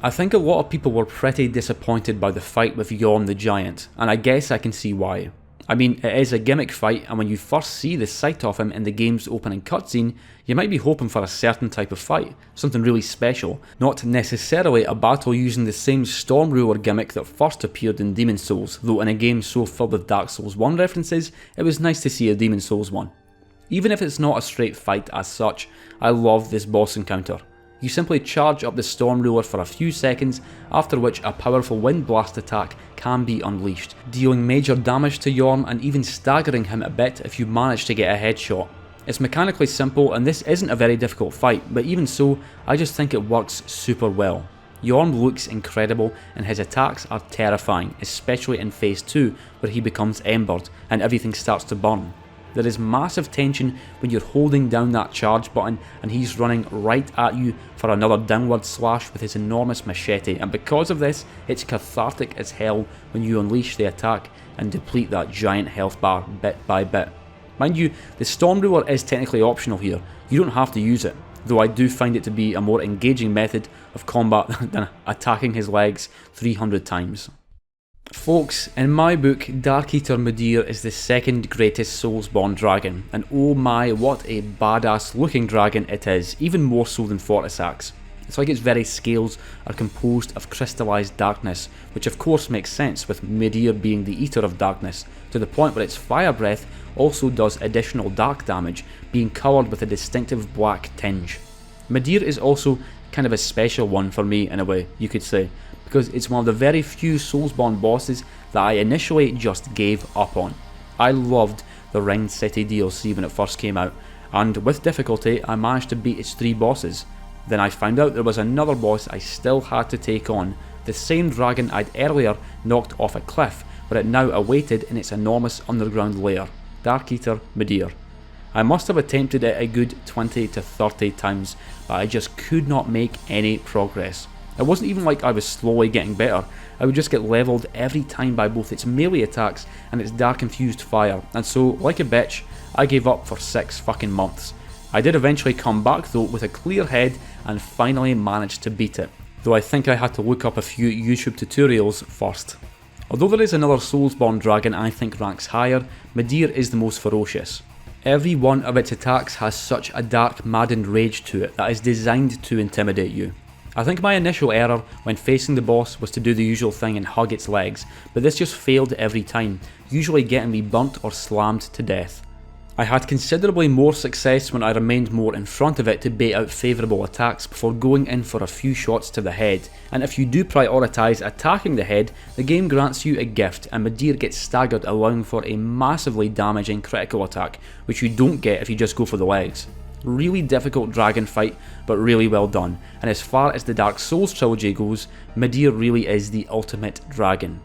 I think a lot of people were pretty disappointed by the fight with Yorn the Giant, and I guess I can see why. I mean, it is a gimmick fight, and when you first see the sight of him in the game's opening cutscene, you might be hoping for a certain type of fight, something really special, not necessarily a battle using the same Storm Ruler gimmick that first appeared in Demon Souls, though in a game so filled with Dark Souls 1 references, it was nice to see a Demon Souls one. Even if it's not a straight fight as such, I love this boss encounter. You simply charge up the Storm Ruler for a few seconds, after which a powerful Wind Blast attack can be unleashed, dealing major damage to Yorn and even staggering him a bit if you manage to get a headshot. It's mechanically simple and this isn't a very difficult fight, but even so, I just think it works super well. Jorn looks incredible and his attacks are terrifying, especially in phase 2 where he becomes embered and everything starts to burn. There is massive tension when you're holding down that charge button and he's running right at you for another downward slash with his enormous machete, and because of this it's cathartic as hell when you unleash the attack and deplete that giant health bar bit by bit. Mind you, the Storm Ruler is technically optional here, you don't have to use it, though I do find it to be a more engaging method of combat than attacking his legs 300 times. Folks, in my book, Dark Eater Midir is the second greatest Soulsborne dragon, and oh my, what a badass looking dragon it is, even more so than Fortisax. It's like its very scales are composed of crystallised darkness, which of course makes sense with Midir being the Eater of Darkness, to the point where its fire breath also does additional dark damage, being coloured with a distinctive black tinge. Midir is also kind of a special one for me in a way, you could say, because it's one of the very few Soulsborne bosses that I initially just gave up on. I loved the Ringed City DLC when it first came out, and with difficulty I managed to beat its 3 bosses. Then I found out there was another boss I still had to take on, the same dragon I'd earlier knocked off a cliff, where it now awaited in its enormous underground lair, Dark Eater Midir. I must have attempted it a good 20 to 30 times, but I just could not make any progress. It wasn't even like I was slowly getting better, I would just get levelled every time by both its melee attacks and its dark infused fire, and so, like a bitch, I gave up for 6 fucking months. I did eventually come back though with a clear head and finally managed to beat it, though I think I had to look up a few YouTube tutorials first. Although there is another Soulsborne dragon I think ranks higher, Midir is the most ferocious. Every one of its attacks has such a dark, maddened rage to it that is designed to intimidate you. I think my initial error when facing the boss was to do the usual thing and hug its legs, but this just failed every time, usually getting me burnt or slammed to death. I had considerably more success when I remained more in front of it to bait out favourable attacks before going in for a few shots to the head, and if you do prioritise attacking the head, the game grants you a gift and Midir gets staggered, allowing for a massively damaging critical attack, which you don't get if you just go for the legs. Really difficult dragon fight, but really well done, and as far as the Dark Souls trilogy goes, Midir really is the ultimate dragon.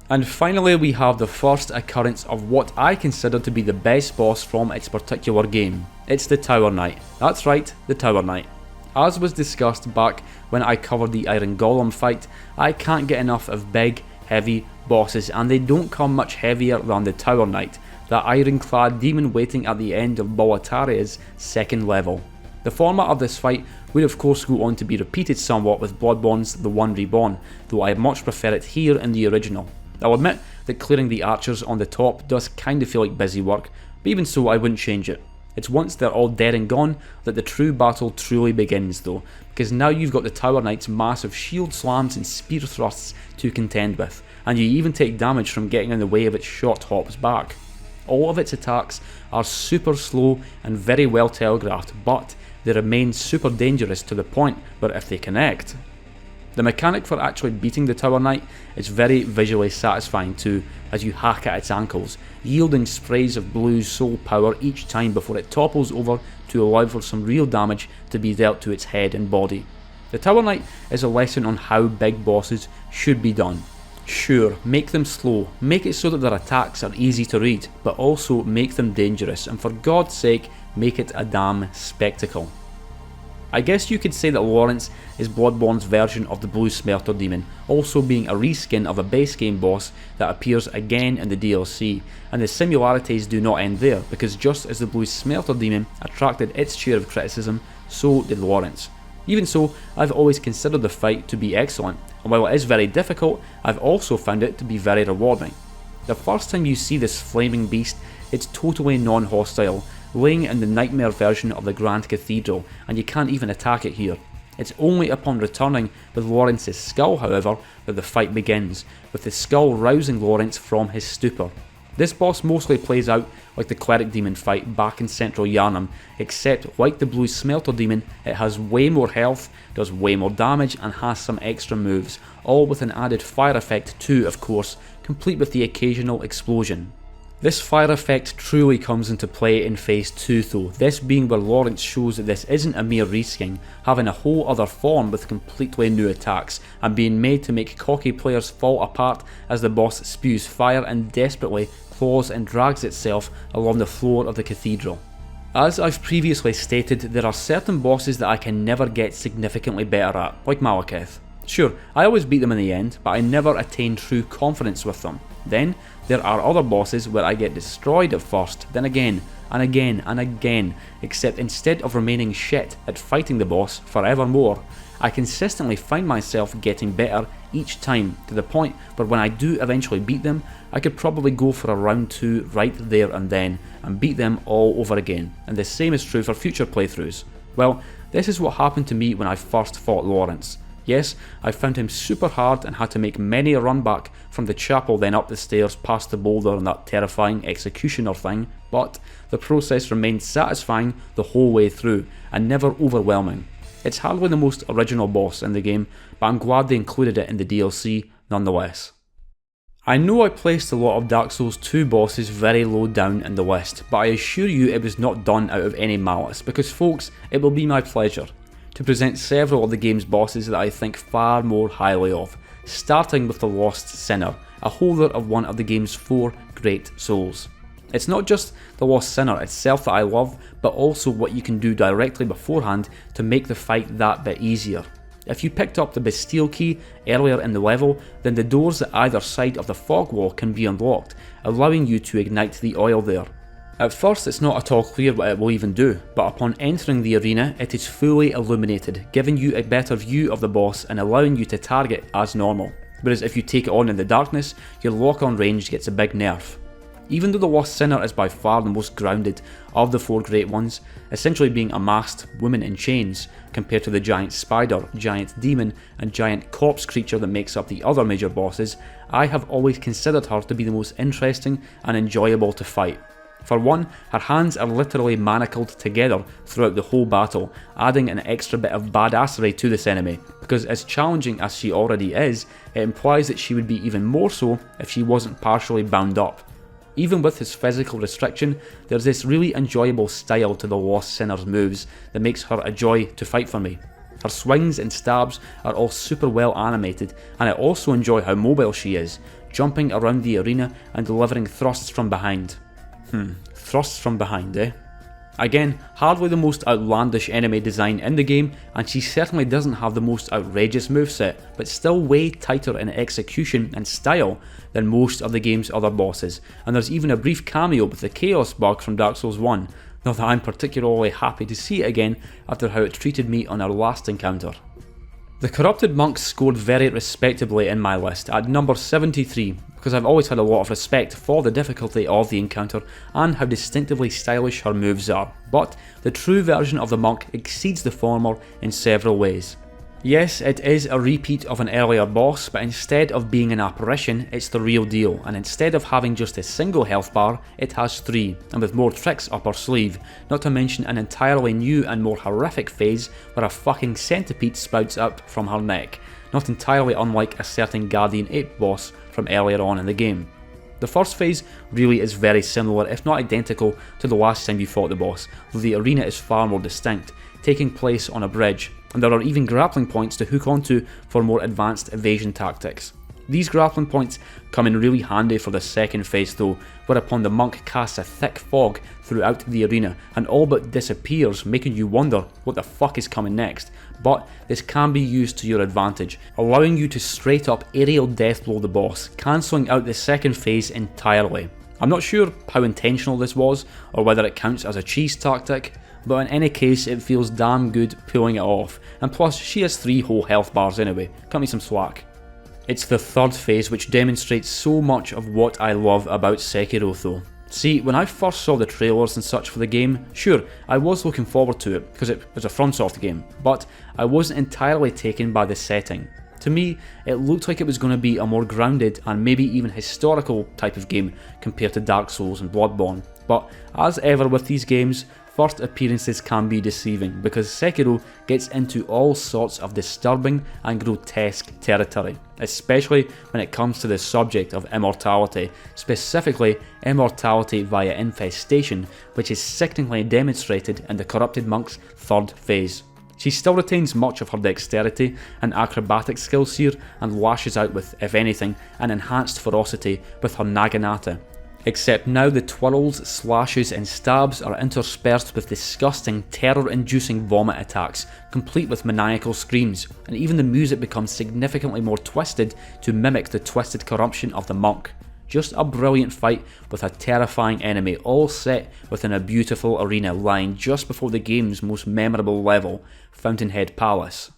And finally we have the first occurrence of what I consider to be the best boss from its particular game. It's the Tower Knight. That's right, the Tower Knight. As was discussed back when I covered the Iron Golem fight, I can't get enough of big, heavy bosses, and they don't come much heavier than the Tower Knight, that ironclad demon waiting at the end of Boetaria's second level. The format of this fight would of course go on to be repeated somewhat with Bloodborne's The One Reborn, though I much prefer it here in the original. I'll admit that clearing the archers on the top does kinda feel like busy work, but even so I wouldn't change it. It's once they're all dead and gone that the true battle truly begins though, because now you've got the Tower Knight's massive shield slams and spear thrusts to contend with, and you even take damage from getting in the way of its short hops back. All of its attacks are super slow and very well telegraphed, but they remain super dangerous to the point where if they connect. The mechanic for actually beating the Tower Knight is very visually satisfying too, as you hack at its ankles, yielding sprays of blue soul power each time before it topples over to allow for some real damage to be dealt to its head and body. The Tower Knight is a lesson on how big bosses should be done. Sure, make them slow, make it so that their attacks are easy to read, but also make them dangerous, and for God's sake, make it a damn spectacle. I guess you could say that Lawrence is Bloodborne's version of the Blue Smelter Demon, also being a reskin of a base game boss that appears again in the DLC, and the similarities do not end there, because just as the Blue Smelter Demon attracted its share of criticism, so did Lawrence. Even so, I've always considered the fight to be excellent, and while it is very difficult, I've also found it to be very rewarding. The first time you see this flaming beast, it's totally non-hostile, laying in the nightmare version of the Grand Cathedral, and you can't even attack it here. It's only upon returning with Lawrence's skull, however, that the fight begins, with the skull rousing Lawrence from his stupor. This boss mostly plays out like the Cleric Demon fight back in Central Yharnam, except like the Blue Smelter Demon, it has way more health, does way more damage, and has some extra moves, all with an added fire effect too, of course, complete with the occasional explosion. This fire effect truly comes into play in Phase 2 though, this being where Lawrence shows that this isn't a mere reskin, having a whole other form with completely new attacks, and being made to make cocky players fall apart as the boss spews fire and desperately claws and drags itself along the floor of the cathedral. As I've previously stated, there are certain bosses that I can never get significantly better at, like Malekith. Sure, I always beat them in the end, but I never attain true confidence with them. Then, there are other bosses where I get destroyed at first, then again, and again, and again, except instead of remaining shit at fighting the boss forevermore, I consistently find myself getting better each time, to the point where when I do eventually beat them, I could probably go for a round 2 right there and then, and beat them all over again, and the same is true for future playthroughs. Well, this is what happened to me when I first fought Lawrence. Yes, I found him super hard and had to make many a run back from the chapel then up the stairs past the boulder and that terrifying executioner thing, but the process remained satisfying the whole way through and never overwhelming. It's hardly the most original boss in the game, but I'm glad they included it in the DLC nonetheless. I know I placed a lot of Dark Souls 2 bosses very low down in the list, but I assure you it was not done out of any malice, because folks, it will be my pleasure to present several of the game's bosses that I think far more highly of, starting with the Lost Sinner, a holder of one of the game's 4 great souls. It's not just the Lost Sinner itself that I love, but also what you can do directly beforehand to make the fight that bit easier. If you picked up the Bastille key earlier in the level, then the doors at either side of the fog wall can be unlocked, allowing you to ignite the oil there. At first it's not at all clear what it will even do, but upon entering the arena it is fully illuminated, giving you a better view of the boss and allowing you to target as normal. Whereas if you take it on in the darkness, your lock on range gets a big nerf. Even though the Lost Sinner is by far the most grounded of the 4 great ones, essentially being a masked woman in chains compared to the giant spider, giant demon and giant corpse creature that makes up the other major bosses, I have always considered her to be the most interesting and enjoyable to fight. For one, her hands are literally manacled together throughout the whole battle, adding an extra bit of badassery to this enemy, because as challenging as she already is, it implies that she would be even more so if she wasn't partially bound up. Even with his physical restriction, there's this really enjoyable style to the Lost Sinner's moves that makes her a joy to fight for me. Her swings and stabs are all super well animated, and I also enjoy how mobile she is, jumping around the arena and delivering thrusts from behind. Thrusts from behind, eh? Again, hardly the most outlandish enemy design in the game, and she certainly doesn't have the most outrageous moveset, but still way tighter in execution and style than most of the game's other bosses, and there's even a brief cameo with the Chaos bug from Dark Souls 1, not that I'm particularly happy to see it again after how it treated me on our last encounter. The Corrupted Monk scored very respectably in my list at number 73, because I've always had a lot of respect for the difficulty of the encounter and how distinctively stylish her moves are, but the true version of the monk exceeds the former in several ways. Yes, it is a repeat of an earlier boss, but instead of being an apparition, it's the real deal, and instead of having just a single health bar, it has 3, and with more tricks up her sleeve, not to mention an entirely new and more horrific phase where a fucking centipede spouts up from her neck, not entirely unlike a certain Guardian Ape boss from earlier on in the game. The first phase really is very similar, if not identical, to the last time you fought the boss, though the arena is far more distinct, taking place on a bridge, and there are even grappling points to hook onto for more advanced evasion tactics. These grappling points come in really handy for the second phase though, whereupon the monk casts a thick fog throughout the arena and all but disappears, making you wonder what the fuck is coming next, but this can be used to your advantage, allowing you to straight up aerial deathblow the boss, cancelling out the second phase entirely. I'm not sure how intentional this was, or whether it counts as a cheese tactic, but in any case it feels damn good pulling it off, and plus she has 3 whole health bars anyway, cut me some slack. It's the third phase which demonstrates so much of what I love about Sekiro though. See, when I first saw the trailers and such for the game, sure, I was looking forward to it because it was a FromSoft game, but I wasn't entirely taken by the setting. To me, it looked like it was going to be a more grounded and maybe even historical type of game compared to Dark Souls and Bloodborne. But as ever with these games, First appearances can be deceiving because Sekiro gets into all sorts of disturbing and grotesque territory, especially when it comes to the subject of immortality, specifically immortality via infestation, which is sickeningly demonstrated in the corrupted monk's third phase. She still retains much of her dexterity and acrobatic skills here and lashes out with, if anything, an enhanced ferocity with her naginata. Except now the twirls, slashes and stabs are interspersed with disgusting, terror-inducing vomit attacks, complete with maniacal screams, and even the music becomes significantly more twisted to mimic the twisted corruption of the monk. Just a brilliant fight with a terrifying enemy, all set within a beautiful arena lying just before the game's most memorable level, Fountainhead Palace.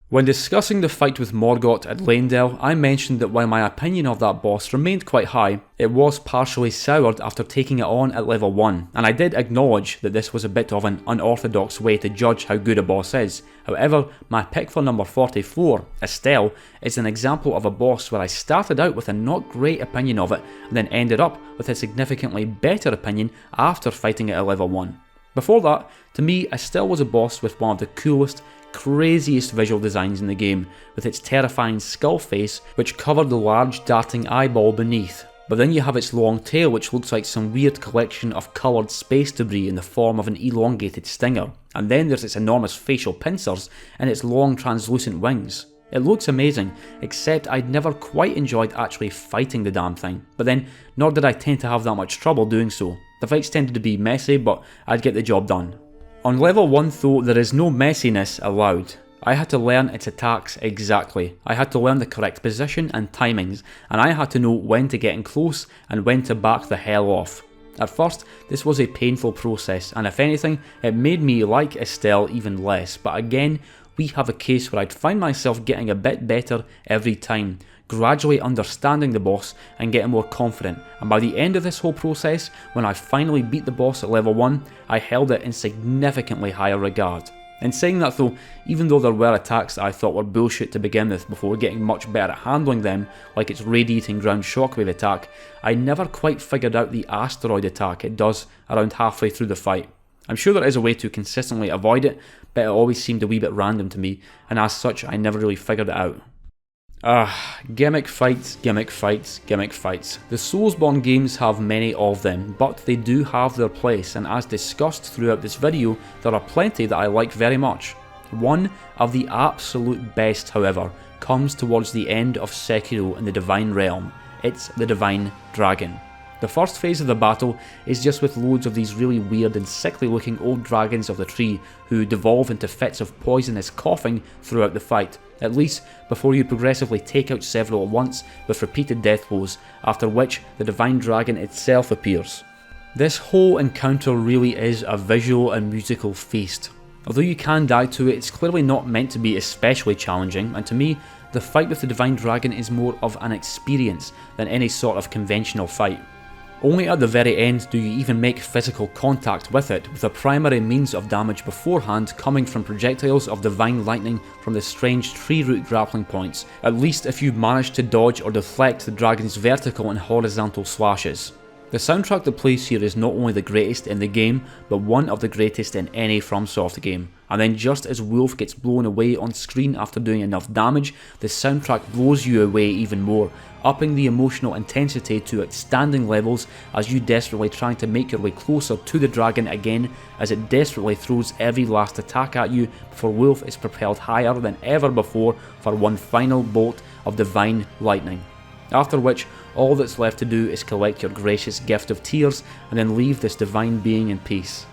When discussing the fight with Morgott at Leyndell, I mentioned that while my opinion of that boss remained quite high, it was partially soured after taking it on at level 1, and I did acknowledge that this was a bit of an unorthodox way to judge how good a boss is. However, my pick for number 44, Estelle, is an example of a boss where I started out with a not great opinion of it, and then ended up with a significantly better opinion after fighting it at level 1. Before that, to me, Estelle was a boss with one of the coolest, craziest visual designs in the game, with its terrifying skull face which covered the large darting eyeball beneath. But then you have its long tail which looks like some weird collection of coloured space debris in the form of an elongated stinger, and then there's its enormous facial pincers and its long translucent wings. It looks amazing, except I'd never quite enjoyed actually fighting the damn thing, but then nor did I tend to have that much trouble doing so. The fights tended to be messy, but I'd get the job done. On level 1 though, there is no messiness allowed. I had to learn its attacks exactly. I had to learn the correct position and timings, and I had to know when to get in close and when to back the hell off. At first, this was a painful process, and if anything, it made me like Estelle even less, but again, we have a case where I'd find myself getting a bit better every time, gradually understanding the boss and getting more confident, and by the end of this whole process, when I finally beat the boss at level 1, I held it in significantly higher regard. In saying that though, even though there were attacks that I thought were bullshit to begin with before getting much better at handling them, like its radiating ground shockwave attack, I never quite figured out the asteroid attack it does around halfway through the fight. I'm sure there is a way to consistently avoid it, but it always seemed a wee bit random to me, and as such I never really figured it out. Gimmick fights, gimmick fights, gimmick fights. The Soulsborne games have many of them, but they do have their place, and as discussed throughout this video, there are plenty that I like very much. One of the absolute best, however, comes towards the end of Sekiro in the Divine Realm. It's the Divine Dragon. The first phase of the battle is just with loads of these really weird and sickly looking old dragons of the tree who devolve into fits of poisonous coughing throughout the fight, at least before you progressively take out several at once with repeated death blows, after which the Divine Dragon itself appears. This whole encounter really is a visual and musical feast. Although you can die to it, it's clearly not meant to be especially challenging, and to me, the fight with the Divine Dragon is more of an experience than any sort of conventional fight. Only at the very end do you even make physical contact with it, with a primary means of damage beforehand coming from projectiles of divine lightning from the strange tree root grappling points, at least if you manage to dodge or deflect the dragon's vertical and horizontal slashes. The soundtrack that plays here is not only the greatest in the game, but one of the greatest in any FromSoft game. And then just as Wolf gets blown away on screen after doing enough damage, the soundtrack blows you away even more, upping the emotional intensity to outstanding levels as you desperately try to make your way closer to the dragon again as it desperately throws every last attack at you before Wolf is propelled higher than ever before for one final bolt of divine lightning. After which, all that's left to do is collect your gracious gift of tears and then leave this divine being in peace.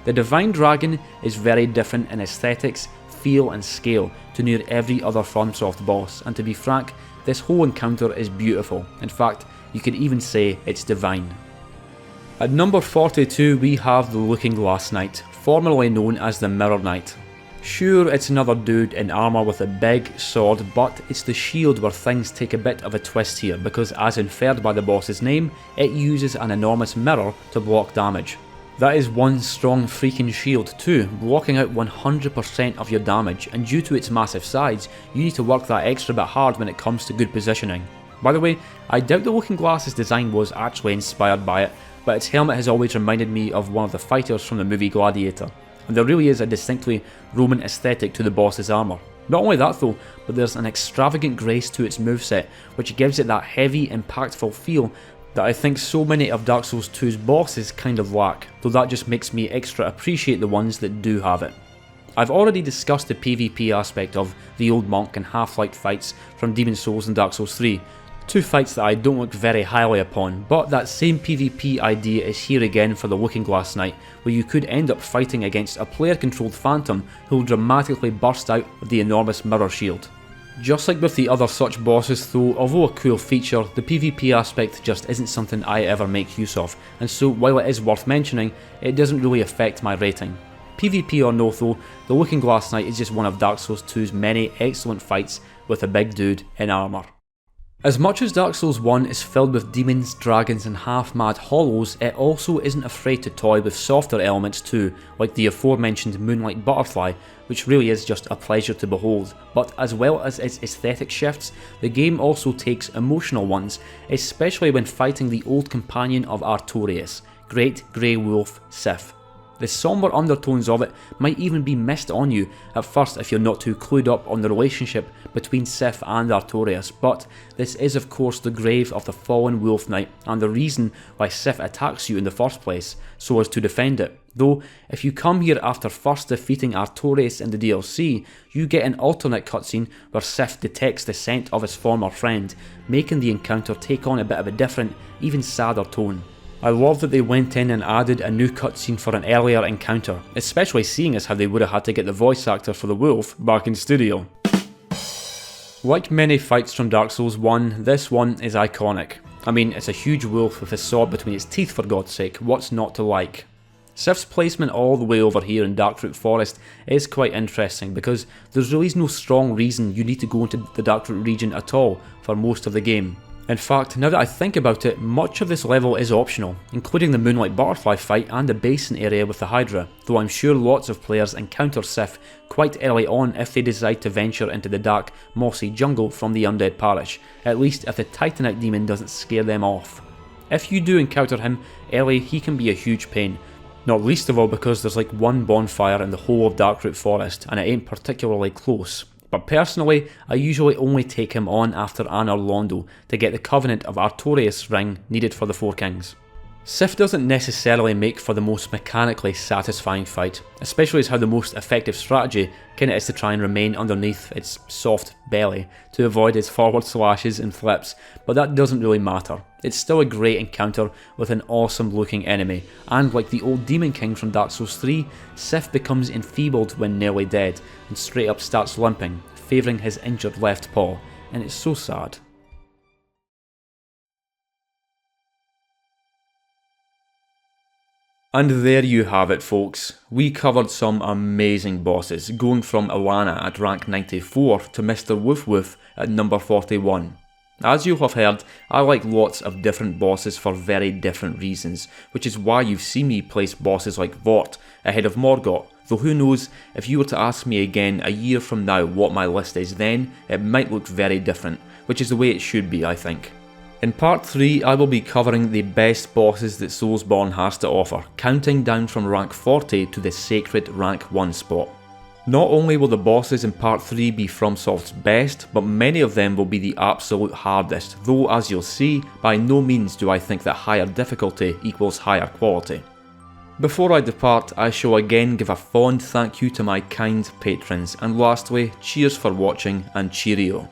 The Divine Dragon is very different in aesthetics, feel and scale to near every other FromSoft boss, and to be frank, this whole encounter is beautiful. In fact, you could even say it's divine. At number 42 we have the Looking Glass Knight, formerly known as the Mirror Knight. Sure, it's another dude in armour with a big sword, but it's the shield where things take a bit of a twist here, because as inferred by the boss's name, it uses an enormous mirror to block damage. That is one strong freaking shield too, blocking out 100% of your damage, and due to its massive size, you need to work that extra bit hard when it comes to good positioning. By the way, I doubt the Looking Glass's design was actually inspired by it, but its helmet has always reminded me of one of the fighters from the movie Gladiator, and there really is a distinctly Roman aesthetic to the boss's armour. Not only that though, but there's an extravagant grace to its moveset, which gives it that heavy, impactful feel that I think so many of Dark Souls 2's bosses kind of lack, though that just makes me extra appreciate the ones that do have it. I've already discussed the PvP aspect of the Old Monk and Half-Light fights from Demon's Souls and Dark Souls 3, two fights that I don't look very highly upon, but that same PvP idea is here again for the Looking Glass Knight, where you could end up fighting against a player-controlled phantom who will dramatically burst out of the enormous mirror shield. Just like with the other such bosses though, although a cool feature, the PvP aspect just isn't something I ever make use of, and so while it is worth mentioning, it doesn't really affect my rating. PvP or no though, the Looking Glass Knight is just one of Dark Souls 2's many excellent fights with a big dude in armour. As much as Dark Souls 1 is filled with demons, dragons and half-mad hollows, it also isn't afraid to toy with softer elements too, like the aforementioned Moonlight Butterfly, which really is just a pleasure to behold. But as well as its aesthetic shifts, the game also takes emotional ones, especially when fighting the old companion of Artorias, Great Grey Wolf Sif. The sombre undertones of it might even be missed on you at first if you're not too clued up on the relationship between Sif and Artorias, but this is of course the grave of the fallen Wolf Knight and the reason why Sif attacks you in the first place, so as to defend it. Though, if you come here after first defeating Artorias in the DLC, you get an alternate cutscene where Sif detects the scent of his former friend, making the encounter take on a bit of a different, even sadder tone. I love that they went in and added a new cutscene for an earlier encounter, especially seeing as how they would have had to get the voice actor for the wolf back in studio. Like many fights from Dark Souls 1, this one is iconic. I mean, it's a huge wolf with a sword between its teeth for God's sake, what's not to like? Sif's placement all the way over here in Darkroot Forest is quite interesting because there's really no strong reason you need to go into the Darkroot region at all for most of the game. In fact, now that I think about it, much of this level is optional, including the Moonlight Butterfly fight and the basin area with the Hydra, though I'm sure lots of players encounter Sif quite early on if they decide to venture into the dark, mossy jungle from the Undead Parish, at least if the Titanite demon doesn't scare them off. If you do encounter him early, he can be a huge pain, not least of all because there's like one bonfire in the whole of Darkroot Forest and it ain't particularly close. But personally, I usually only take him on after Anor Londo to get the Covenant of Artorias ring needed for the Four Kings. Sif doesn't necessarily make for the most mechanically satisfying fight, especially as how the most effective strategy kinda is to try and remain underneath its soft belly to avoid its forward slashes and flips, but that doesn't really matter. It's still a great encounter with an awesome looking enemy, and like the old Demon King from Dark Souls 3, Sif becomes enfeebled when nearly dead, and straight up starts limping, favouring his injured left paw, and it's so sad. And there you have it folks, we covered some amazing bosses, going from Ilana at rank 94 to Mr. Woof Woof at number 41. As you'll have heard, I like lots of different bosses for very different reasons, which is why you've seen me place bosses like Vort ahead of Morgott, though who knows, if you were to ask me again a year from now what my list is then, it might look very different, which is the way it should be I think. In part 3 I will be covering the best bosses that Soulsborne has to offer, counting down from rank 40 to the sacred rank 1 spot. Not only will the bosses in part 3 be FromSoft's best, but many of them will be the absolute hardest, though as you'll see, by no means do I think that higher difficulty equals higher quality. Before I depart, I shall again give a fond thank you to my kind patrons, and lastly, cheers for watching and cheerio.